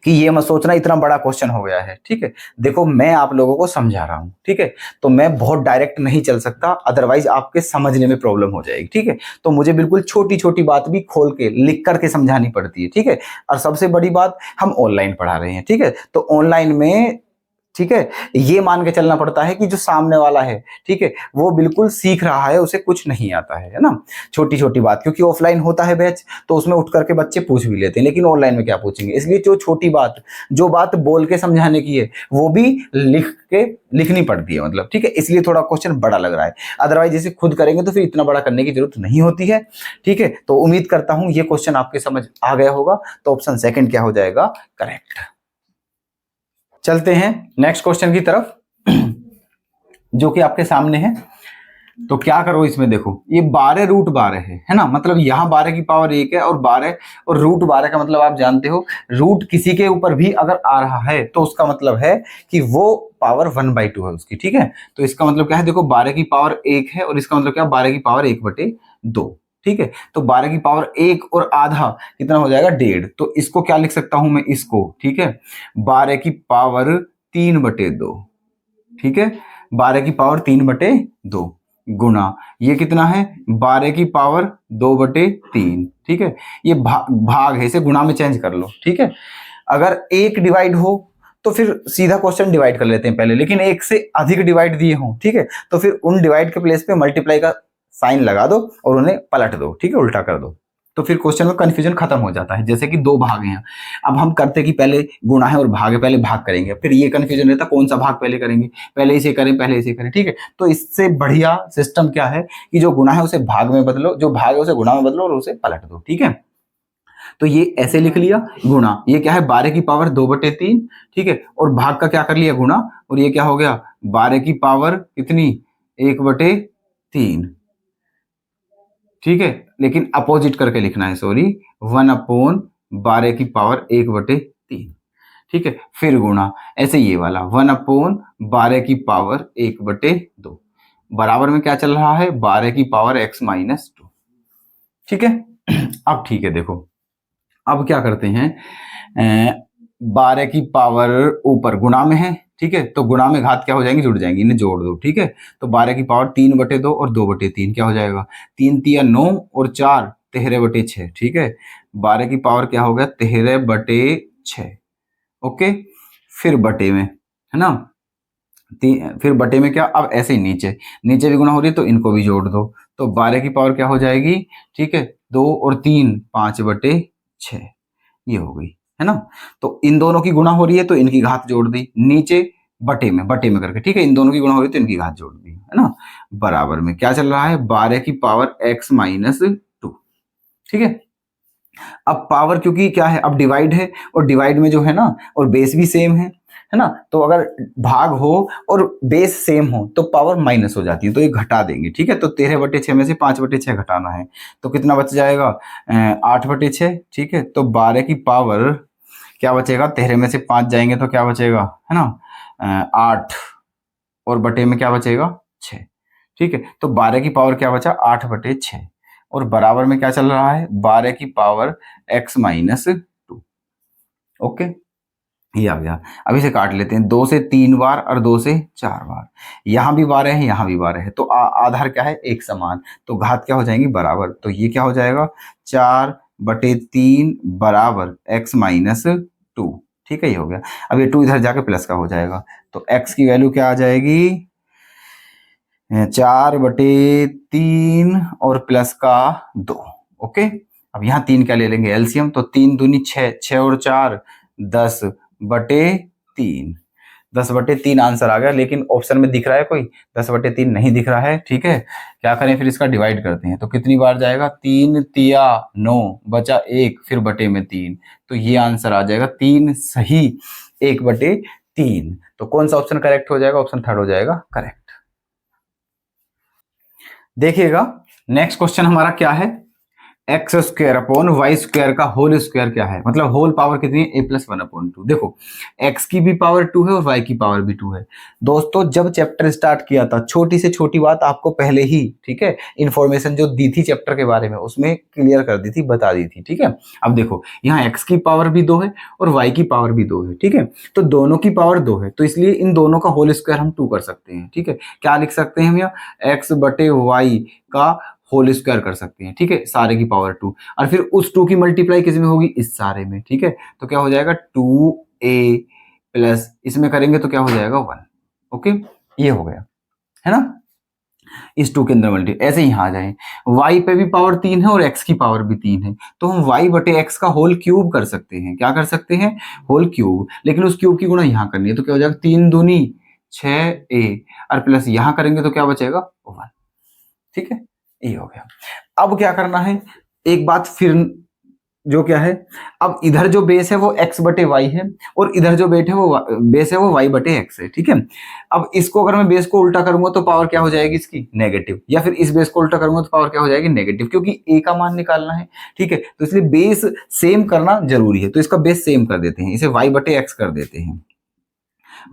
कि ये मत सोचना इतना बड़ा क्वेश्चन हो गया है, ठीक है। देखो मैं आप लोगों को समझा रहा हूं, ठीक है, तो मैं बहुत डायरेक्ट नहीं चल सकता, अदरवाइज आपके समझने में प्रॉब्लम हो जाएगी, ठीक है। तो मुझे बिल्कुल छोटी छोटी बात भी खोल के लिख करके समझानी पड़ती है, ठीक है। और सबसे बड़ी बात हम ऑनलाइन पढ़ा रहे हैं, ठीक है, तो ऑनलाइन में, ठीक है, ये मान के चलना पड़ता है कि जो सामने वाला है, ठीक है, वो बिल्कुल सीख रहा है, उसे कुछ नहीं आता है ना। छोटी छोटी बात, क्योंकि ऑफलाइन होता है बैच तो उसमें उठ करके बच्चे पूछ भी लेते हैं, लेकिन ऑनलाइन में क्या पूछेंगे, इसलिए जो छोटी बात, जो बात बोल के समझाने की है वो भी लिखनी पड़ती है, मतलब, ठीक है। इसलिए थोड़ा क्वेश्चन बड़ा लग रहा है, अदरवाइज जैसे खुद करेंगे तो फिर इतना बड़ा करने की जरूरत नहीं होती है, ठीक है। तो उम्मीद करता हूं ये क्वेश्चन आपके समझ आ गया होगा, तो ऑप्शन सेकंड क्या हो जाएगा करेक्ट। चलते हैं नेक्स्ट क्वेश्चन की तरफ जो कि आपके सामने है। तो क्या करो इसमें देखो, ये 12√12 है ना, मतलब यहाँ 12 की पावर 1 है और 12 और √12 का मतलब आप जानते हो, रूट किसी के ऊपर भी अगर आ रहा है तो उसका मतलब है कि वो पावर 1/2 है उसकी, ठीक है। तो इसका मतलब क्या है देखो 12 की पावर 1 है और इसका मतलब क्या 12 की पावर 1/2, ठीक है। तो 12 की पावर 1 और आधा कितना हो जाएगा 1.5, तो इसको क्या लिख सकता हूं मैं इसको, ठीक है, 12 की पावर 3/2, ठीक है, 12 की पावर 3/2 गुना ये कितना है 12 की पावर 2/3, ठीक है। ये भाग है, इसे गुणा में चेंज कर लो, ठीक है। अगर एक डिवाइड हो तो फिर सीधा क्वेश्चन डिवाइड कर लेते हैं पहले, लेकिन एक से अधिक डिवाइड दिए हों, ठीक है, तो फिर उन डिवाइड के प्लेस पे मल्टीप्लाई का साइन लगा दो और उन्हें पलट दो, ठीक है, उल्टा कर दो, तो फिर क्वेश्चन में कंफ्यूजन खत्म हो जाता है। जैसे कि 2 भाग हैं, अब हम करते कि पहले गुणा है और भाग है, पहले भाग करेंगे, फिर ये कंफ्यूजन रहता कौन सा भाग पहले करेंगे, पहले इसे करें पहले इसे करें, ठीक है। तो इससे बढ़िया सिस्टम क्या है कि जो गुणा है उसे भाग में बदलो, जो भाग है उसे गुणा में बदलो और उसे पलट दो, ठीक है। तो ये ऐसे लिख लिया गुणा, ये क्या है 12 की पावर 2/3, ठीक है, और भाग का क्या कर लिया गुणा, और ये क्या हो गया 12 की पावर कितनी 1/3, ठीक है, लेकिन अपोजिट करके लिखना है, सॉरी 1/12 की पावर 1/3, ठीक है, फिर गुणा ऐसे ये वाला 1/12 की पावर 1/2 बराबर में क्या चल रहा है 12 की पावर x-2, ठीक है। अब ठीक है देखो, अब क्या करते हैं 12 की पावर ऊपर गुणा में है, ठीक है, तो गुणा में घात क्या हो जाएंगी, जुड़ जाएंगी, इन्हें जोड़ दो, ठीक है। तो 12 की पावर 3/2 और 2/3 क्या हो जाएगा, 3 तिया 9 और 4 13/6, ठीक है। 12 की पावर क्या हो गया, 13/6, ओके। फिर बटे में, है ना, फिर बटे में क्या, अब ऐसे ही नीचे नीचे भी गुणा हो रही है तो इनको भी जोड़ दो। तो 12 की पावर क्या हो जाएगी, ठीक है, 2 और 3 5/6, ये हो गई, है ना। तो इन दोनों की गुणा हो रही है तो इनकी घात जोड़ दी, नीचे बटे में करके, ठीक है, इन दोनों की गुणा हो रही है तो इनकी घात जोड़ दी, है ना। बराबर में क्या चल रहा है, 12 की पावर x-2, ठीक है। अब पावर क्योंकि क्या है, अब डिवाइड है, और डिवाइड में जो है ना, और बेस भी सेम है ना, तो अगर भाग हो और बेस सेम हो तो पावर माइनस हो जाती है, तो ये घटा देंगे, ठीक है। तो 13/6 में से 5/6 घटाना है, तो कितना बच जाएगा, 8/6, ठीक है। तो 12 की पावर क्या बचेगा, 13 में से 5 जाएंगे तो क्या बचेगा, है ना, 8, और बटे में क्या बचेगा, 6, ठीक है। तो 12 की पावर क्या बचा, 8/6, और बराबर में क्या चल रहा है, 12 की पावर x-2, ओके, ये आ गया। अब इसे काट लेते हैं, 2 से 3 बार और 2 से 4 बार, यहां भी 12 है, यहां भी 12 है, तो आधार क्या है, एक समान, तो घात क्या हो जाएंगी, बराबर। तो ये क्या हो जाएगा, 4/3 बराबर x-2, ठीक है, ये हो गया। अब ये 2 इधर जाके प्लस का हो जाएगा, तो x की वैल्यू क्या आ जाएगी, 4/3 और प्लस का 2, ओके। अब यहाँ 3 क्या ले लेंगे, एलसीएम, तो 3 दूनी 6, 6 और 4 10/3, 10/3 आंसर आ गया। लेकिन ऑप्शन में दिख रहा है कोई, 10/3 नहीं दिख रहा है, ठीक है। क्या करें फिर, इसका डिवाइड करते हैं, तो कितनी बार जाएगा, 3 तिया 9 बचा 1, फिर बटे में 3, तो ये आंसर आ जाएगा 3 सही 1/3। तो कौन सा ऑप्शन करेक्ट हो जाएगा, ऑप्शन थर्ड हो जाएगा करेक्ट। देखिएगा नेक्स्ट क्वेश्चन हमारा क्या है, x² का होल स्क्वायर क्या है, मतलब होल पावर कितनी है, a+1/2। देखो x की भी पावर 2 है और y की पावर भी 2 है। दोस्तों जब चैप्टर स्टार्ट किया था, छोटी से छोटी बात आपको पहले ही, ठीक है, इंफॉर्मेशन जो दी थी चैप्टर के बारे में उसमें क्लियर कर दी थी, बता दी थी, ठीक है। अब देखो यहाँ x की पावर भी 2 है और y की पावर भी 2 है, ठीक है, तो दोनों की पावर 2 है, तो इसलिए इन दोनों का होल स्क्वायर हम 2 कर सकते हैं, ठीक है। क्या लिख सकते हैं हम यहाँ, x/y का होल स्क्वायर कर सकते हैं, ठीक है, सारे की पावर 2, और फिर उस 2 की मल्टीप्लाई किस में होगी, इस सारे में, ठीक है। तो क्या हो जाएगा 2a प्लस इसमें करेंगे तो क्या हो जाएगा 1, ओके, ये हो गया, है ना। इस 2 के अंदर मल्टी, ऐसे यहाँ आ जाए, y पे भी पावर 3 है और x की पावर भी 3 है, तो हम y/x का होल क्यूब कर सकते हैं, क्या कर सकते हैं, होल क्यूब। लेकिन उस क्यूब की गुणा यहाँ करनी है, तो क्या हो जाएगा 3 दूनी 6a, और प्लस यहाँ करेंगे तो क्या बचेगा 1, ठीक है, ये हो गया। अब क्या करना है, एक बात फिर जो क्या है, अब इधर जो बेस है वो x/y है और इधर जो बेस है वो y/x है, ठीक है। अब इसको अगर मैं बेस को उल्टा करूंगा तो पावर क्या हो जाएगी इसकी, नेगेटिव, या फिर इस बेस को उल्टा करूंगा तो पावर क्या हो जाएगी, नेगेटिव, क्योंकि a का मान निकालना है, ठीक है। तो इसलिए बेस सेम करना जरूरी है, तो इसका बेस सेम कर देते हैं, इसे y/x कर देते हैं,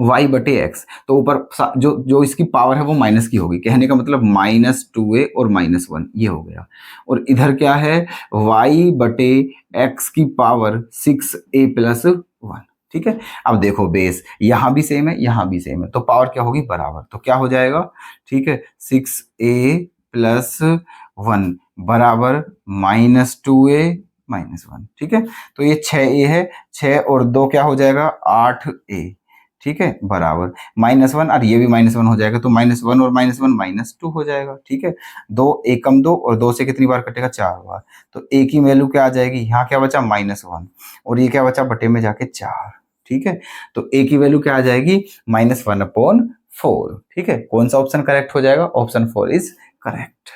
y/x। तो ऊपर जो जो इसकी पावर है वो माइनस की होगी, कहने का मतलब -2a और -1, ये हो गया। और इधर क्या है, y/x की पावर 6a + 1, ठीक है। अब देखो बेस यहां भी सेम है, यहां भी सेम है, तो पावर क्या होगी, बराबर, तो क्या हो जाएगा, ठीक है, 6a + 1 बराबर -2a -1, ठीक है। तो ये 6a है, 6 और 2 क्या हो जाएगा 8a, ठीक है, बराबर -1, और ये भी -1 हो जाएगा, तो -1 और -1 -2 हो जाएगा, ठीक है। 2 1 कम 2, और 2 से कितनी बार कटेगा, 4 बार, तो a की वैल्यू क्या आ जाएगी, यहाँ क्या बचा -1, और ये क्या बचा बटे में जाके 4, ठीक है। तो a की वैल्यू क्या आ जाएगी, -1/4, ठीक है। कौन सा ऑप्शन करेक्ट हो जाएगा, ऑप्शन 4 इज करेक्ट।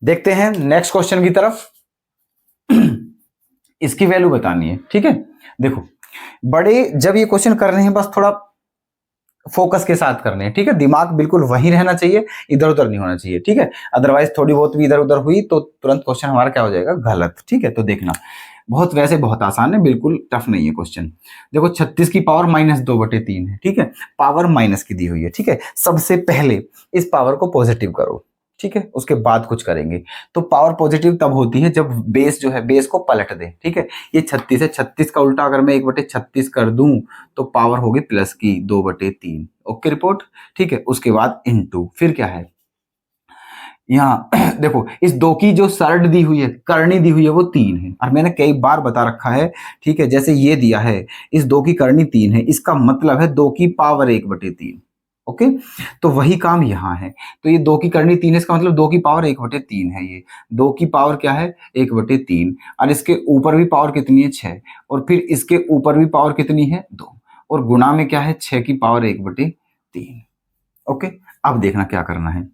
देखते हैं नेक्स्ट क्वेश्चन की तरफ। इसकी वैल्यू बतानी है, ठीक है। देखो बड़े जब ये क्वेश्चन कर रहे हैं बस थोड़ा फोकस के साथ करने हैं, ठीक है, दिमाग बिल्कुल वहीं रहना चाहिए, इधर उधर नहीं होना चाहिए, ठीक है। अदरवाइज थोड़ी बहुत भी इधर उधर हुई तो तुरंत क्वेश्चन हमारा क्या हो जाएगा, गलत, ठीक है। तो देखना वैसे बहुत आसान है, बिल्कुल टफ नहीं है क्वेश्चन। देखो 36 की पावर -2/3 है, ठीक है, पावर माइनस की दी हुई है, ठीक है। सबसे पहले इस पावर को पॉजिटिव करो, ठीक है, उसके बाद कुछ करेंगे। तो पावर पॉजिटिव तब होती है जब बेस जो है बेस को पलट दे। ठीक है, ये 36 है, 36 का उल्टा अगर मैं 1/36 कर दूं तो पावर होगी प्लस की 2/3। Okay report. ठीक है, उसके बाद इनटू फिर क्या है यहाँ देखो इस 2 की जो सरड दी हुई है, करनी दी हुई है वो 3 है, और मैंने कई बार बता रखा है। ठीक है, जैसे ये दिया है इस 2 की करनी 3 है, इसका मतलब है 2 की पावर 1/3। ओके, तो वही काम यहाँ है। तो ये 2 की करनी 3 है, इसका मतलब 2 की पावर 1/3 है। ये 2 की पावर क्या है 1/3, और इसके ऊपर भी पावर कितनी है 6, और फिर इसके ऊपर भी पावर कितनी है 2, और गुणा में क्या है 6 की पावर 1/3। ओके, अब देखना क्या करना है।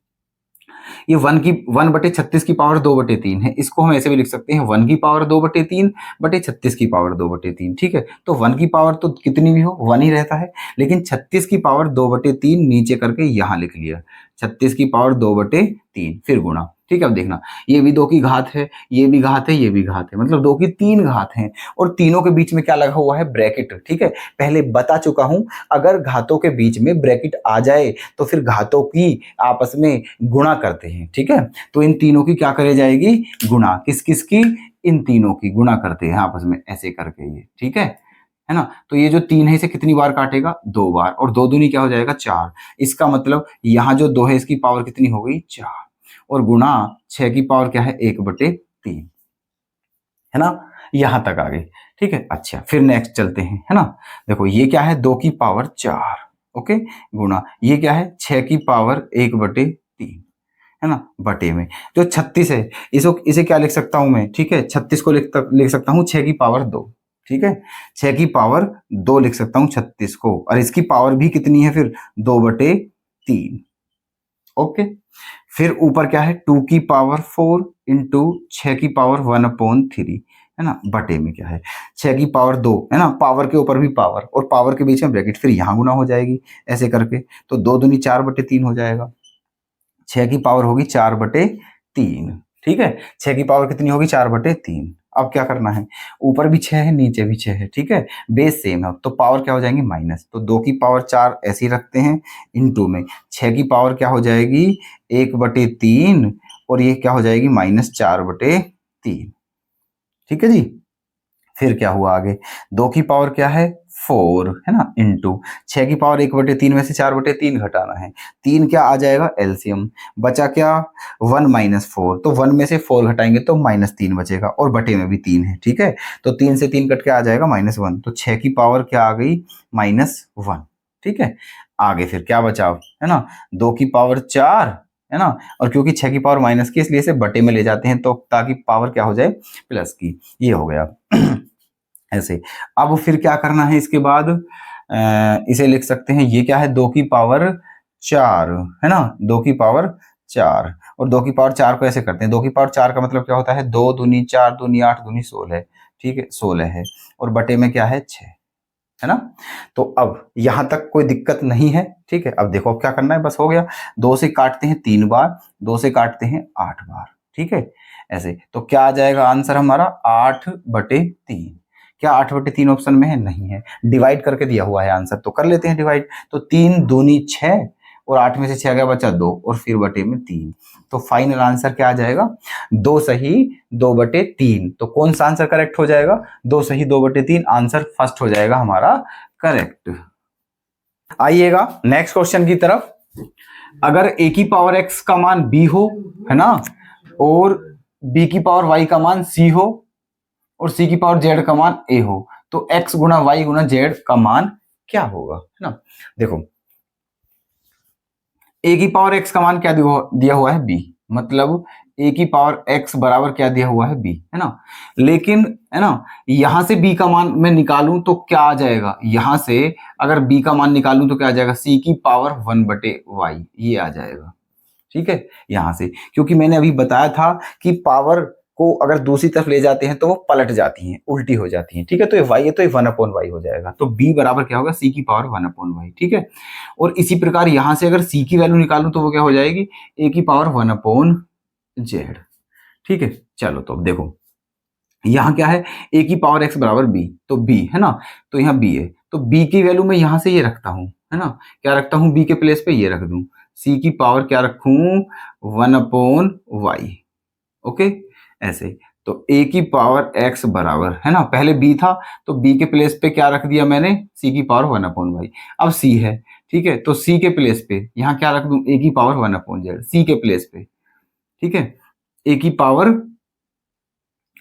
ये 1/36 की पावर 2/3 है, इसको हम ऐसे भी लिख सकते हैं 1 की पावर 2/3 बटे 36 की पावर 2/3। ठीक है, तो 1 की पावर तो कितनी भी हो 1 ही रहता है, लेकिन 36 की पावर 2/3 नीचे करके यहां लिख लिया, 36 की पावर 2/3 फिर गुणा। ठीक है, अब देखना ये भी 2 की घात है, ये भी घात है, ये भी घात है, मतलब 2 की 3 घात है, और तीनों के बीच में क्या लगा हुआ है ब्रैकेट। ठीक है, पहले बता चुका हूं अगर घातों के बीच में ब्रैकेट आ जाए तो फिर घातों की आपस में गुणा करते हैं। ठीक है, तो इन तीनों की क्या करे जाएगी गुणा, किस किस की, इन तीनों की गुणा करते हैं आपस में ऐसे करके ये। ठीक है ना, तो ये जो 3 है इसे कितनी बार काटेगा 2 बार, और 2 दूनी क्या हो जाएगा 4। इसका मतलब यहाँ जो 2 है इसकी पावर कितनी हो गई 4, और गुणा 6 की पावर क्या है 1/3, है ना, यहां तक आ गई। ठीक है, अच्छा फिर नेक्स्ट चलते हैं, है ना। देखो ये क्या है 2 की पावर 4, ओके, गुणा ये क्या है 6 की पावर 1/3, है ना, बटे में जो 36 है इसको इसे क्या लिख सकता हूं मैं। ठीक है, 36 को लिख सकता हूं 6 की पावर 2। ठीक है, 6 की पावर 2 लिख सकता हूं 36 को, और इसकी पावर भी कितनी है फिर 2/3। ओके, फिर ऊपर क्या है 2 की पावर 4 इंटू 6 की पावर 1/3, है ना, बटे में क्या है 6 की पावर 2, है ना, पावर के ऊपर भी पावर और पावर के बीच में ब्रैकेट, फिर यहां गुना हो जाएगी ऐसे करके, तो 2 दूनी 4/3 हो जाएगा, 6 की पावर होगी 4/3। ठीक है, 6 की पावर कितनी होगी 4/3। अब क्या करना है, ऊपर भी 6 है नीचे भी 6 है। ठीक है, बेस सेम है, तो पावर क्या हो जाएंगी माइनस, तो 2 की पावर 4 ऐसे ही रखते हैं, इनटू में 6 की पावर क्या हो जाएगी 1/3, और ये क्या हो जाएगी -4/3। ठीक है जी, फिर क्या हुआ आगे 2 की पावर क्या है 4, है ना, इंटू 6 की पावर 1/3 में से 4/3 घटाना है, 3 क्या आ जाएगा एलसीएम, बचा क्या 1 - 4, तो 1 में से 4 घटाएंगे तो -3 बचेगा, और बटे में भी 3 है। ठीक है, तो 3 से 3 कट के आ जाएगा -1, तो 6 की पावर क्या आ गई -1। ठीक है, आगे फिर क्या बचा, है ना, 2 की पावर 4, है ना, और क्योंकि 6 की पावर माइनस की इसलिए इसे बटे में ले जाते हैं, तो ताकि पावर क्या हो जाए प्लस की, ये हो गया ऐसे। अब फिर क्या करना है इसके बाद, इसे लिख सकते हैं ये क्या है 2 की पावर 4, है ना, 2 की पावर 4, और 2 की पावर 4 को ऐसे करते हैं, 2 की पावर 4 का मतलब क्या होता है 2 दूनी 4 दूनी 8 दूनी 16। ठीक है, 16 है, और बटे में क्या है 6, है ना। तो अब यहां तक कोई दिक्कत नहीं है। ठीक है, अब देखो अब क्या करना है, बस हो गया, 2 से काटते हैं 3 बार, 2 से काटते हैं 8 बार। ठीक है, ऐसे तो क्या आ जाएगा आंसर हमारा 8/3। क्या 8/3 ऑप्शन में है, नहीं है, डिवाइड करके दिया हुआ है आंसर, तो कर लेते हैं डिवाइड, तो 3 दूनी 6, और 8 में से 6 गया बचा 2, और फिर बटे में 3, तो फाइनल आंसर क्या आ जाएगा 2 सही 2/3। तो कौन सा आंसर करेक्ट हो जाएगा 2 सही 2/3, आंसर फर्स्ट हो जाएगा हमारा करेक्ट। आइएगा नेक्स्ट क्वेश्चन की तरफ। अगर a की पावर x का मान b हो, है ना, और b की पावर y का मान c हो, और c की पावर z का मान a हो, तो x गुणा y गुणा z का मान क्या होगा, है ना। देखो a की पावर x का मान क्या दिया हुआ है b, मतलब a की पावर x बराबर क्या दिया हुआ है b, है ना, लेकिन है ना यहां से b का मान मैं निकालूं तो क्या आ जाएगा, यहां से अगर b का मान निकालूं तो क्या आ जाएगा c की पावर 1/y, ये आ जाएगा। ठीक है, यहां से क्योंकि मैंने अभी बताया था कि पावर को अगर दूसरी तरफ ले जाते हैं तो वो पलट जाती हैं, उल्टी हो जाती हैं। ठीक है, तो ये y है तो ये 1/y हो जाएगा, तो b बराबर क्या होगा c की पावर 1/y। ठीक है, और इसी प्रकार यहां से अगर c की वैल्यू निकालूं तो वो क्या हो जाएगी a की पावर 1/z। ठीक है, चलो तो अब देखो यहाँ क्या है a की पावर x बराबर b, तो b है ना, तो यहाँ b है, तो b की वैल्यू मैं यहाँ से ये रखता हूँ, है ना, क्या रखता हूँ b के प्लेस पे ये रख दूं, सी की पावर क्या रखूं, 1/y। ओके, ऐसे। तो a की पावर x बराबर है ना, पहले b था तो b के प्लेस पे क्या रख दिया मैंने, c की पावर 1/y। अब c है, ठीक है, तो c के प्लेस पे यहाँ क्या रख दूं, a की पावर 1/z, c के प्लेस पे, ठीक है, a की पावर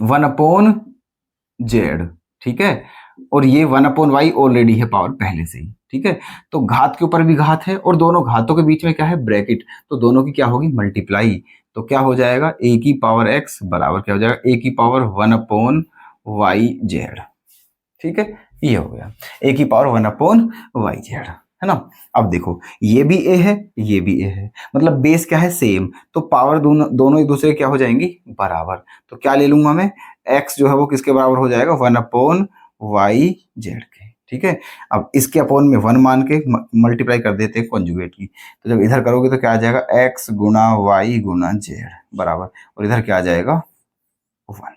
1/z, ठीक है, और ये 1/y ऑलरेडी है पावर पहले से ही, ठीक है। तो घात के ऊपर भी घात है और दोनों घातों के बीच में क्या है, ब्रैकेट, तो दोनों की क्या होगी, मल्टीप्लाई। तो क्या हो जाएगा, a की पावर x बराबर क्या हो जाएगा, a की पावर 1/yz, ठीक है, ये हो गया a की पावर 1/yz, है ना। अब देखो ये भी a है, ये भी a है, मतलब बेस क्या है, सेम, तो पावर दोनों दोनों एक दूसरे क्या हो जाएंगी, बराबर। तो क्या ले लूंगा मैं, x जो है वो किसके बराबर हो जाएगा, 1/yz के, ठीक है। अब इसके अपोन में 1 मान के मल्टीप्लाई कर देते हैं कॉन्जुगेट की, तो जब इधर करोगे तो क्या आ जाएगा, x गुणा y गुणा z बराबर, और इधर क्या आ जाएगा, 1,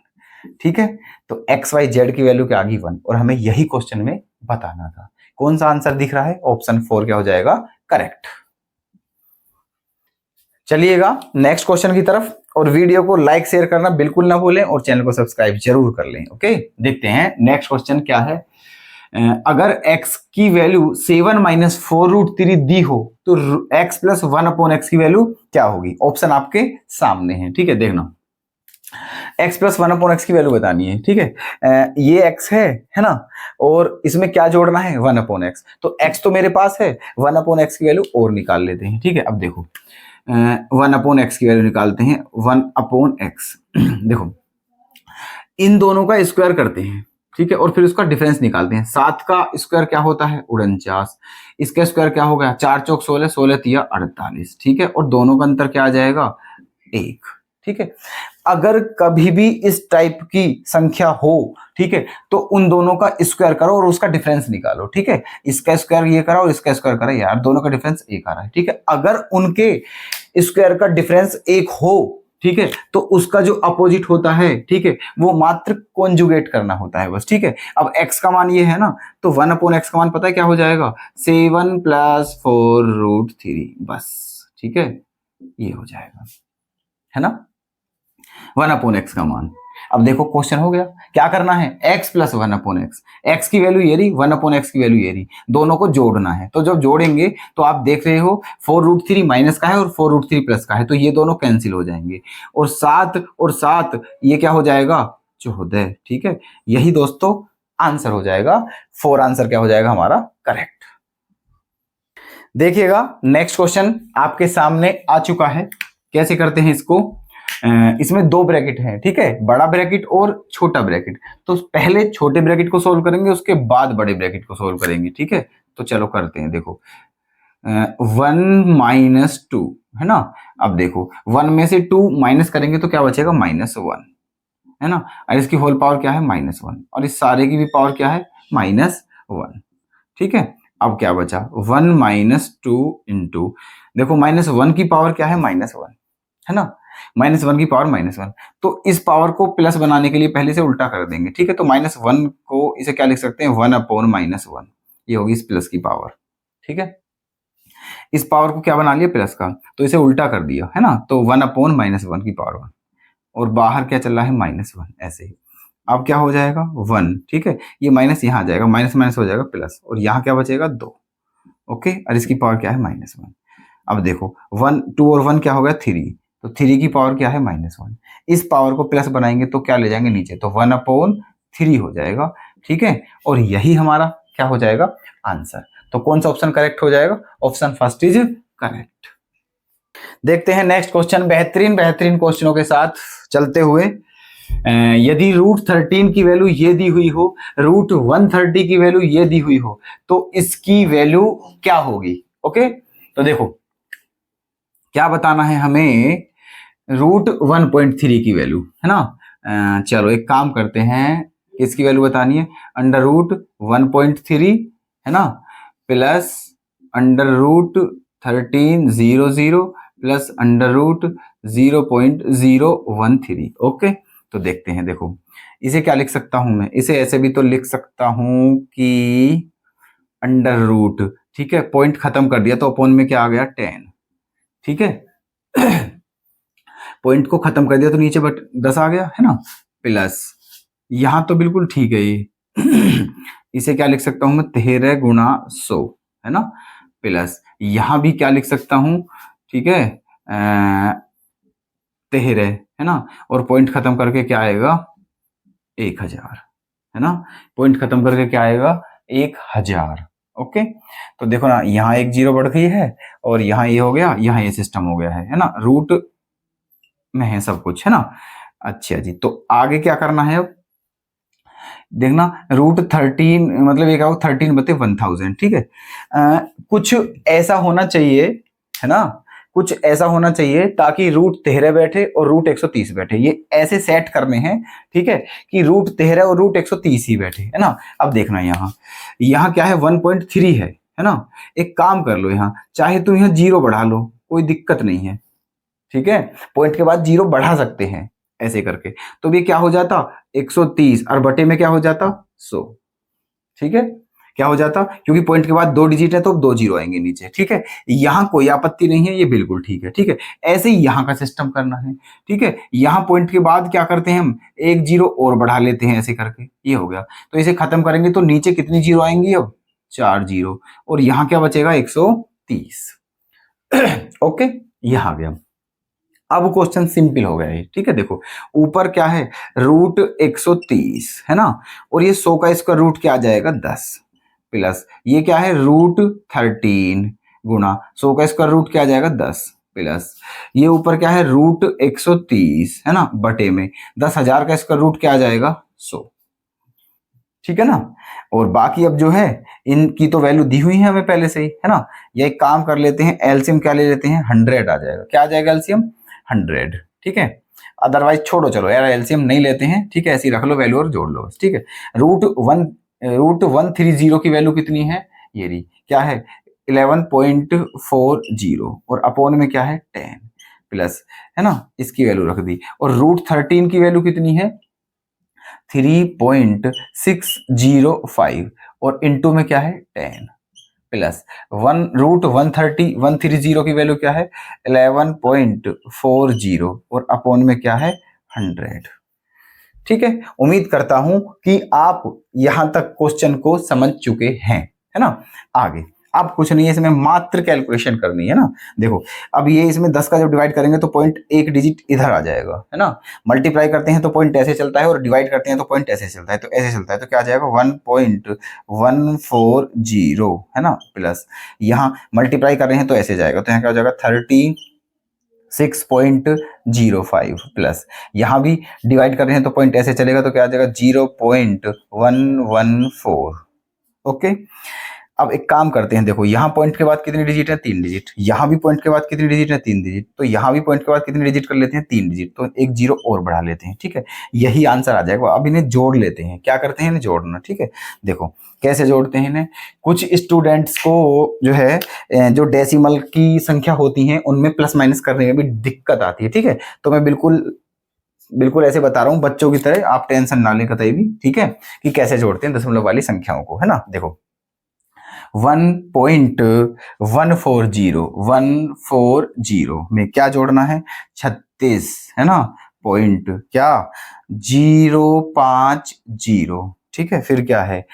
ठीक है। तो एक्स वाई जेड की वैल्यू क्या आ गई, 1, और हमें यही क्वेश्चन में बताना था। कौन सा आंसर दिख रहा है, ऑप्शन 4 क्या हो जाएगा, करेक्ट। चलिएगा नेक्स्ट क्वेश्चन की तरफ, और वीडियो को लाइक शेयर करना बिल्कुल ना भूलें और चैनल को सब्सक्राइब जरूर कर लें। ओके, देखते हैं नेक्स्ट क्वेश्चन क्या है। अगर x की वैल्यू 7 - 4√3 दी हो तो x + 1/x की वैल्यू क्या होगी। ऑप्शन आपके सामने है, ठीक है, देखना। x + 1/x की वैल्यू बतानी है, ठीक है। ये x है ना, और इसमें क्या जोड़ना है, 1/x। तो x तो मेरे पास है, 1/x की वैल्यू और निकाल लेते हैं, ठीक है। अब देखो 1/x की वैल्यू निकालते हैं, 1/x देखो इन दोनों का स्क्वायर करते हैं, ठीक है, और फिर उसका डिफरेंस निकालते हैं। 7 का स्क्वायर क्या होता है, 49। इसका स्क्वायर क्या हो गया, 4 चौक 16, 16 तिया 48, ठीक है, और दोनों का अंतर क्या आ जाएगा, 1, ठीक है। अगर कभी भी इस टाइप की संख्या हो, ठीक है, तो उन दोनों का स्क्वायर करो और उसका डिफरेंस निकालो, ठीक है। इसका स्क्वायर ये करा और इसका स्क्वायर करा, यार दोनों का डिफरेंस 1 आ रहा है, ठीक है। अगर उनके स्क्वायर का डिफरेंस 1 हो, ठीक है, तो उसका जो अपोजिट होता है, ठीक है, वो मात्र कॉन्जुगेट करना होता है बस, ठीक है। अब x का मान ये है ना, तो 1/x का मान पता है क्या हो जाएगा, 7 + 4√3 बस, ठीक है, ये हो जाएगा, है ना, 1/x का मान। अब देखो क्वेश्चन हो गया, क्या करना है, x + 1/x, x की वैल्यू ये रही, 1/x की वैल्यू ये रही, दोनों को जोड़ना है। तो जब जोड़ेंगे तो आप देख रहे हो 4√3 माइनस का है और 4√3 प्लस का है, तो ये दोनों कैंसिल हो जाएंगे, और 7 और 7 ये क्या हो जाएगा, 14, ठीक है। यही दोस्तों आंसर हो जाएगा, 4 आंसर क्या हो जाएगा हमारा, करेक्ट। देखिएगा नेक्स्ट क्वेश्चन आपके सामने आ चुका है। कैसे करते हैं इसको, इसमें 2 ब्रैकेट हैं, ठीक है, बड़ा ब्रैकेट और छोटा ब्रैकेट। तो पहले छोटे ब्रैकेट को सोल्व करेंगे, उसके बाद बड़े ब्रैकेट को सोल्व करेंगे, ठीक है। तो चलो करते हैं, देखो 1 - 2 है ना। अब देखो 1 में से 2 माइनस करेंगे तो क्या बचेगा, -1, है ना, और इसकी होल पावर क्या है, -1, और इस सारे की भी पावर क्या है, -1, ठीक है। अब क्या बचा, 1 - 2 इंटू, देखो -1 की पावर क्या है, -1, है ना, -1 की पावर -1। तो इस पावर को प्लस बनाने के लिए पहले से उल्टा कर देंगे, ठीक है। तो -1 को इसे क्या लिख सकते हैं, 1/-1, ये होगी इस प्लस की पावर, ठीक है। इस पावर को क्या बना लिया, प्लस का, तो इसे उल्टा कर दिया, है ना। तो 1/-1 की पावर 1, और बाहर क्या चल रहा है, -1, ऐसे ही। अब क्या हो जाएगा, 1, ठीक है, ये माइनस यहाँ आ जाएगा, माइनस माइनस हो जाएगा प्लस, और यहाँ क्या बचेगा, 2, ओके, और इसकी पावर क्या है, -1। अब देखो 1, 2 और 1 क्या हो गया, 3, तो 3 की पावर क्या है, -1। इस पावर को प्लस बनाएंगे तो क्या ले जाएंगे नीचे, तो 1/3 हो जाएगा, ठीक है। और यही हमारा क्या हो जाएगा, आंसर। तो कौन सा ऑप्शन करेक्ट हो जाएगा, ऑप्शन फर्स्ट इज करेक्ट। देखते हैं नेक्स्ट क्वेश्चन, बेहतरीन बेहतरीन क्वेश्चनों के साथ चलते हुए। यदि √13 की वैल्यू ये दी हुई हो, √130 की वैल्यू ये दी हुई हो, तो इसकी वैल्यू क्या होगी। ओके, तो देखो क्या बताना है हमें, √1.3 की वैल्यू, है ना। चलो एक काम करते हैं, इसकी वैल्यू बतानी है, √1.3, है ना, प्लस √1300 प्लस √0.013। ओके, तो देखते हैं, देखो इसे क्या लिख सकता हूं मैं, इसे ऐसे भी तो लिख सकता हूं कि अंडर रूट, ठीक है, पॉइंट खत्म कर दिया तो अपोन में क्या आ गया, 10, ठीक है। पॉइंट को खत्म कर दिया तो नीचे बट 10 आ गया है ना, प्लस यहां तो बिल्कुल ठीक है ये। इसे क्या लिख सकता हूं मैं, 13 गुणा 100 है ना, प्लस यहां भी क्या लिख सकता हूं, ठीक है, 13 है ना, और पॉइंट खत्म करके क्या आएगा, 1000 है ना, पॉइंट खत्म करके क्या आएगा, 1000। ओके, तो देखो ना, यहाँ एक जीरो बढ़ गई है और यहाँ ये हो गया, यहाँ ये सिस्टम हो गया है ना, रूट में है सब कुछ है ना। अच्छा जी, तो आगे क्या करना है अब देखना, रूट 13 मतलब ये क्या हो, 13/1000, ठीक है। कुछ ऐसा होना चाहिए है ना, कुछ ऐसा होना चाहिए ताकि रूट 13 बैठे और रूट 130 बैठे, ये ऐसे सेट करने हैं, ठीक है, कि रूट 13 और रूट 130 ही बैठे है ना। अब देखना यहाँ, यहाँ क्या है, 1.3 है ना। एक काम कर लो, यहाँ चाहे तुम यहाँ जीरो बढ़ा लो, कोई दिक्कत नहीं है, ठीक है, पॉइंट के बाद जीरो बढ़ा सकते हैं ऐसे करके। तो ये क्या हो जाता, 130 और बटे में क्या हो जाता, 100, ठीक है, क्या हो जाता, क्योंकि पॉइंट के बाद 2 डिजिट है तो 2 जीरो आएंगे नीचे, ठीक है। यहाँ कोई आपत्ति नहीं है, ये बिल्कुल ठीक है, ठीक है। ऐसे ही यहाँ का सिस्टम करना है, ठीक है। यहाँ पॉइंट के बाद क्या करते हैं हम, एक जीरो और बढ़ा लेते हैं ऐसे करके, ये हो गया। तो इसे खत्म करेंगे तो नीचे कितनी जीरो आएंगी अब, 4 जीरो, और यहाँ क्या बचेगा, 130। ओके, ये आ गया। अब क्वेश्चन सिंपल हो गया है, ठीक है। देखो ऊपर क्या है, रूट 130 है ना, और ये 100 का इसका रूट क्या आ जाएगा, 10, प्लस ये क्या है, रूट 13 गुणा 100 का इसका रूट क्या आ जाएगा, 10, प्लस ये ऊपर क्या है, रूट 130 है ना, बटे में 10,000 का इसका रूट क्या आ जाएगा, 100, ठीक है ना। और बाकी अब जो है, इनकी तो वैल्यू दी हुई है हमें पहले से ही है ना। ये एक काम कर लेते हैं, एलसीएम क्या ले लेते हैं, 100 आ जाएगा, क्या आ जाएगा एलसीएम, 100, ठीक है। अदरवाइज छोड़ो, चलो यार एलसीएम नहीं लेते हैं, ठीक है, ऐसी रख लो वैल्यू और जोड़ लो बस, ठीक है। रूट 130 की वैल्यू कितनी है, ये रही, क्या है, 11.40, और अपोन में क्या है, 10, प्लस है ना, इसकी वैल्यू रख दी, और रूट 13 की वैल्यू कितनी है, 3.605, और इंटू में क्या है, 10, प्लस रूट 130 की वैल्यू क्या है, 11.40, और अपॉन में क्या है, 100, ठीक है। उम्मीद करता हूं कि आप यहां तक क्वेश्चन को समझ चुके हैं, है ना। आगे अब कुछ नहीं है, इसमें मात्र कैलकुलेशन करनी है ना। देखो अब ये इसमें 10 का जब डिवाइड करेंगे तो पॉइंट एक डिजिट इधर आ जाएगा, है ना। मल्टीप्लाई करते हैं तो पॉइंट ऐसे चलता है, और डिवाइड करते हैं तो पॉइंट ऐसे चलता है, तो ऐसे चलता है, तो क्या आ जाएगा, 1.140 है ना, प्लस यहाँ मल्टीप्लाई कर रहे हैं तो ऐसे जाएगा, तो यहाँ क्या हो जाएगा, 36.05, प्लस यहाँ भी डिवाइड कर रहे हैं तो पॉइंट ऐसे चलेगा, तो क्या आ जाएगा, 0.114। ओके, अब एक काम करते हैं, देखो यहाँ पॉइंट के बाद कितनी डिजिट है, 3 डिजिट, यहाँ भी पॉइंट के बाद कितनी डिजिट है, 3 डिजिट, तो यहाँ भी पॉइंट के बाद कितनी डिजिट कर लेते हैं, 3 डिजिट, तो एक जीरो और बढ़ा लेते हैं, ठीक है, यही आंसर आ जाएगा। अब इन्हें जोड़ लेते हैं, क्या करते हैं, इन्हें जोड़ना, ठीक है। देखो कैसे जोड़ते हैं इन्हें, कुछ स्टूडेंट्स को जो है, जो डेसिमल की संख्या होती है उनमें प्लस माइनस करने में भी दिक्कत आती है, ठीक है। तो मैं बिल्कुल ऐसे बता रहा हूँ बच्चों की तरह, आप टेंशन ना लें कतई भी, ठीक है, कि कैसे जोड़ते हैं दशमलव वाली संख्याओं को, है ना। देखो 1.140 में क्या जोड़ना है, 36 है ना, पॉइंट क्या, 050, ठीक है, फिर क्या है,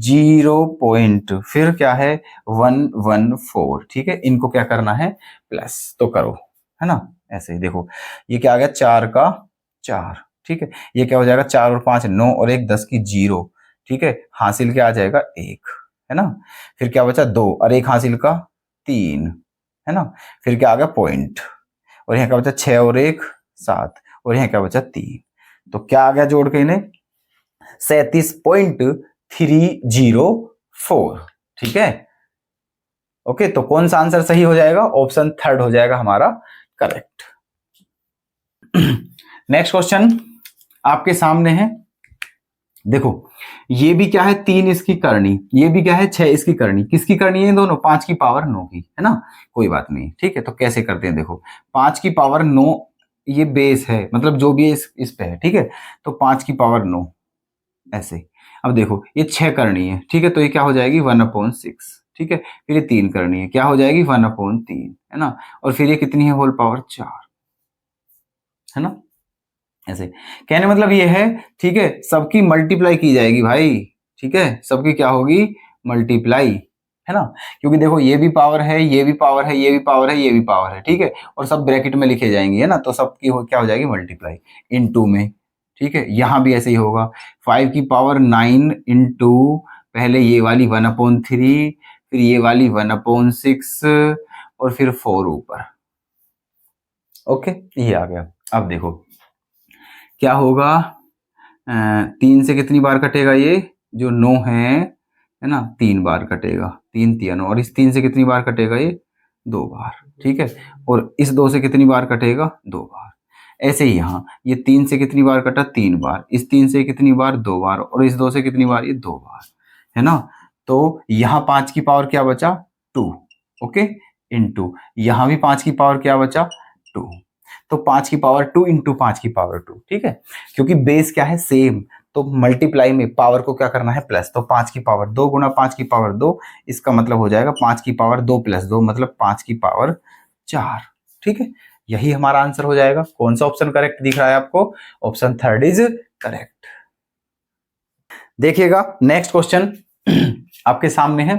0 पॉइंट, फिर क्या है, 114, ठीक है। इनको क्या करना है, प्लस तो करो, है ना। ऐसे ही देखो ये क्या आ गया, 4 का 4, ठीक है, ये क्या हो जाएगा, 4 और 5 9, और 1 10 की 0, ठीक है, हासिल क्या आ जाएगा, 1, है ना। फिर क्या बचा, 2 और 1 हासिल का 3, है ना। फिर क्या आ गया, पॉइंट, और यहाँ क्या बचा, 6 और 1 7, और यहाँ क्या बचा, 3, तो क्या आ गया जोड़ के इन्हें, 37.304, ठीक है। ओके, तो कौन सा आंसर सही हो जाएगा, ऑप्शन थर्ड हो जाएगा हमारा करेक्ट। नेक्स्ट क्वेश्चन आपके सामने है, देखो ये भी क्या है, 3 इसकी करनी, ये भी क्या है, 6 इसकी करनी, किसकी करनी है, दोनों 5 की पावर 9 की, है ना। कोई बात नहीं, ठीक है, तो कैसे करते हैं, देखो 5 की पावर 9 ये बेस है, मतलब जो भी है इस पे है, ठीक है, तो 5 की पावर 9 ऐसे। अब देखो ये 6 करनी है, ठीक है, तो ये क्या हो जाएगी, 1/6, ठीक है, फिर ये 3 करनी है, क्या हो जाएगी 1/3, है ना, और फिर ये कितनी है होल पावर 4, है ना। ऐसे कहने मतलब ये है, ठीक है, सबकी मल्टीप्लाई की जाएगी भाई, ठीक है, सबकी क्या होगी मल्टीप्लाई, है ना, क्योंकि देखो ये भी पावर है, ये भी पावर है, ये भी पावर है, ये भी पावर है, ठीक है, और सब ब्रैकेट में लिखे जाएंगे, है ना, तो सबकी क्या हो जाएगी मल्टीप्लाई इनटू में, ठीक है। यहां भी ऐसे ही होगा, 5 की पावर 9 इंटू पहले ये वाली 1/3, फिर ये वाली 1/6 और फिर 4 ऊपर, ओके, ये आ गया। अब देखो क्या होगा, 3 से कितनी बार कटेगा, ये जो 9 है ना, 3 बार कटेगा, 3 3, और इस 3 से कितनी बार कटेगा, ये 2 बार, ठीक है, और इस 2 से कितनी बार कटेगा, 2 बार। ऐसे ही यहाँ ये 3 से कितनी बार कटा, 3 बार, इस 3 से कितनी बार, 2 बार, और इस 2 से कितनी बार, ये 2 बार, है ना। तो यहाँ 5 की पावर क्या बचा, 2, ओके, इंटू यहाँ भी 5 की पावर क्या बचा, 2, तो 5 की पावर 2 इंटू 5 की पावर 2, ठीक है, क्योंकि बेस क्या है सेम, तो मल्टीप्लाई में पावर को क्या करना है प्लस, तो 5 की पावर 2 गुना 5 की पावर 2, इसका मतलब हो जाएगा 5 की पावर 2 प्लस 2 मतलब 5 की पावर 4, ठीक है, यही हमारा आंसर हो जाएगा। कौन सा ऑप्शन करेक्ट दिख रहा है आपको, ऑप्शन 3 इज करेक्ट। देखिएगा नेक्स्ट क्वेश्चन आपके सामने है,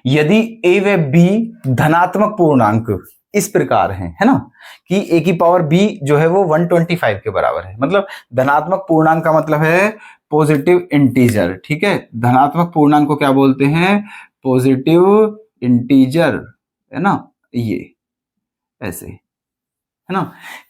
यदि ए व बी धनात्मक पूर्णांक इस प्रकार है ना, कि ए की पावर बी जो है वो 125 के बराबर है, मतलब धनात्मक पूर्णांक का मतलब है पॉजिटिव इंटीजर, ठीक है, धनात्मक पूर्णांक को क्या बोलते हैं, पॉजिटिव इंटीजर, है ना, ये ऐसे, है ना,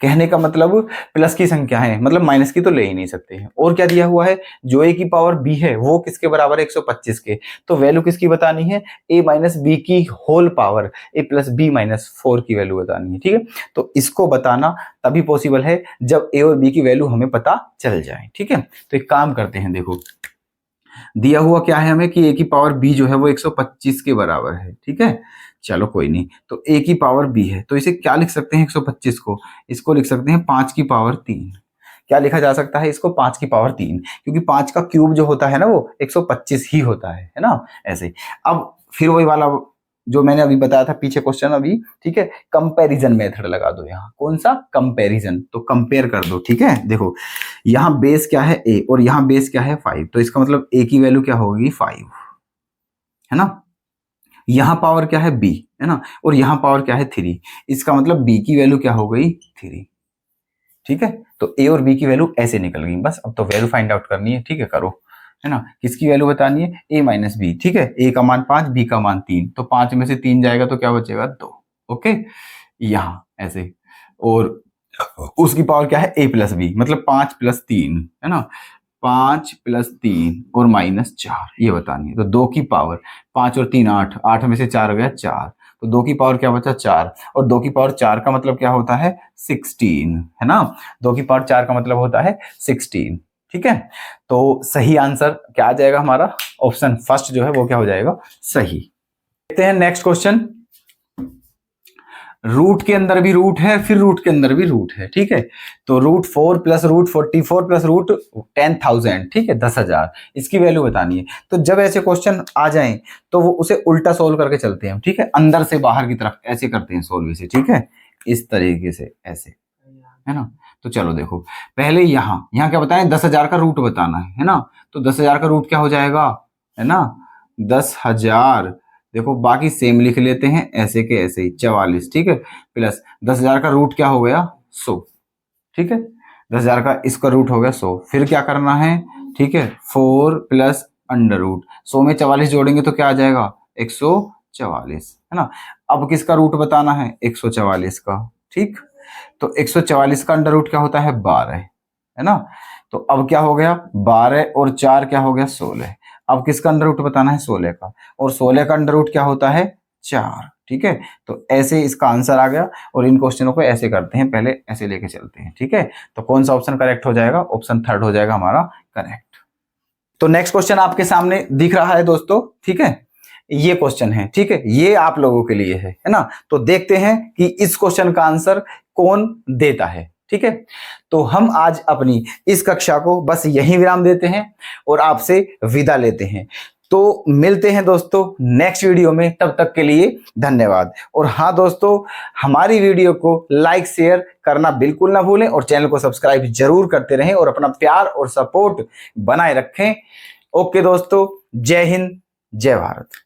कहने का मतलब प्लस की संख्या है, मतलब माइनस की तो ले ही नहीं सकते हैं। और क्या दिया हुआ है, जो ए की पावर बी है वो किसके बराबर है, 125 के, तो वैल्यू किसकी बतानी है, ए माइनस बी की होल पावर, ए प्लस बी माइनस 4 की वैल्यू बतानी है, ठीक है, तो इसको बताना तभी पॉसिबल है जब ए और बी की वैल्यू हमें पता चल जाए, ठीक है। तो एक काम करते हैं, देखो दिया हुआ क्या है हमें कि ए की पावर बी जो है वो 125 के बराबर है, ठीक है, चलो कोई नहीं, तो ए की पावर बी है तो इसे क्या लिख सकते हैं 125 को, इसको लिख सकते हैं 5 की पावर 3, क्या लिखा जा सकता है इसको, 5 की पावर 3, क्योंकि 5 का क्यूब जो होता है ना वो 125 ही होता है ना, ऐसे। अब फिर वही वाला जो मैंने अभी बताया था पीछे क्वेश्चन अभी, ठीक है, कंपैरिजन मेथड लगा दो यहाँ, कौन सा कंपैरिजन, तो कंपेयर कर दो, ठीक है, देखो यहाँ बेस क्या है ए और यहाँ बेस क्या है 5, तो इसका मतलब ए की वैल्यू क्या होगी 5, है ना, यहाँ पावर क्या है बी, है ना, और यहाँ पावर क्या है 3, इसका मतलब बी की वैल्यू क्या हो गई 3, ठीक है, तो ए और बी की वैल्यू ऐसे निकल गई, बस अब तो वैल्यू फाइंड आउट करनी है, ठीक है, करो, है ना, किसकी वैल्यू बतानी है, ए माइनस बी, ठीक है, ए का मान 5, बी का मान 3, तो 5 में से 3 जाएगा तो क्या बचेगा 2, ओके, यहाँ ऐसे, और उसकी पावर क्या है ए प्लस बी, मतलब 5 प्लस 3, है ना, 5 प्लस 3 और माइनस 4 ये बतानी है, तो 2 की पावर 5 और 3 8, 8 में से 4 गया 4, तो 2 की पावर क्या बचा 4, और 2 की पावर 4 का मतलब क्या होता है 16, है ना, 2 की पावर 4 का मतलब होता है 16, ठीक है, तो सही आंसर क्या आ जाएगा हमारा, ऑप्शन फर्स्ट जो है वो क्या हो जाएगा सही। देखते हैं नेक्स्ट क्वेश्चन, रूट के अंदर भी रूट है, फिर रूट के अंदर भी रूट है, ठीक है, तो √4 प्लस √44 प्लस √10,000, ठीक है, 10,000, इसकी वैल्यू बतानी है। तो जब ऐसे क्वेश्चन आ जाएं तो वो उसे उल्टा सोल्व करके चलते हैं, ठीक है, अंदर से बाहर की तरफ ऐसे करते हैं सोल्व इसे, ठीक है, इस तरीके से ऐसे, है ना, तो चलो देखो पहले यहाँ क्या बताएं 10,000 का रूट बताना है ना, तो 10,000 का रूट क्या हो जाएगा, है ना, 10,000, देखो बाकी सेम लिख लेते हैं ऐसे के ऐसे ही 44, ठीक है, प्लस 10,000 का रूट क्या हो गया 100, ठीक है, 10,000 का इसका रूट हो गया 100, फिर क्या करना है, ठीक है, 4 प्लस अंडर रूट, 100 में 44 जोड़ेंगे तो क्या आ जाएगा 144, है ना, अब किसका रूट बताना है 144 का, ठीक, तो 144 का अंडर रूट क्या होता है 12, है ना, तो अब क्या हो गया 12 और 4 क्या हो गया 16, अब किसका अंडर रूट बताना है 16 का, और 16 का अंडर रूट क्या होता है 4, ठीक है, तो ऐसे इसका आंसर आ गया, और इन क्वेश्चनों को ऐसे करते हैं, पहले ऐसे लेके चलते हैं, ठीक है, तो कौन सा ऑप्शन करेक्ट हो जाएगा, ऑप्शन 3 हो जाएगा हमारा करेक्ट। तो नेक्स्ट क्वेश्चन आपके सामने दिख रहा है दोस्तों, ठीक है, ये क्वेश्चन है, ठीक है, ये आप लोगों के लिए है ना, तो देखते हैं कि इस क्वेश्चन का आंसर कौन देता है, ठीक है, तो हम आज अपनी इस कक्षा को बस यहीं विराम देते हैं और आपसे विदा लेते हैं। तो मिलते हैं दोस्तों नेक्स्ट वीडियो में, तब तक के लिए धन्यवाद। और हाँ दोस्तों, हमारी वीडियो को लाइक शेयर करना बिल्कुल ना भूलें और चैनल को सब्सक्राइब जरूर करते रहें और अपना प्यार और सपोर्ट बनाए रखें। ओके दोस्तों, जय हिंद, जय भारत।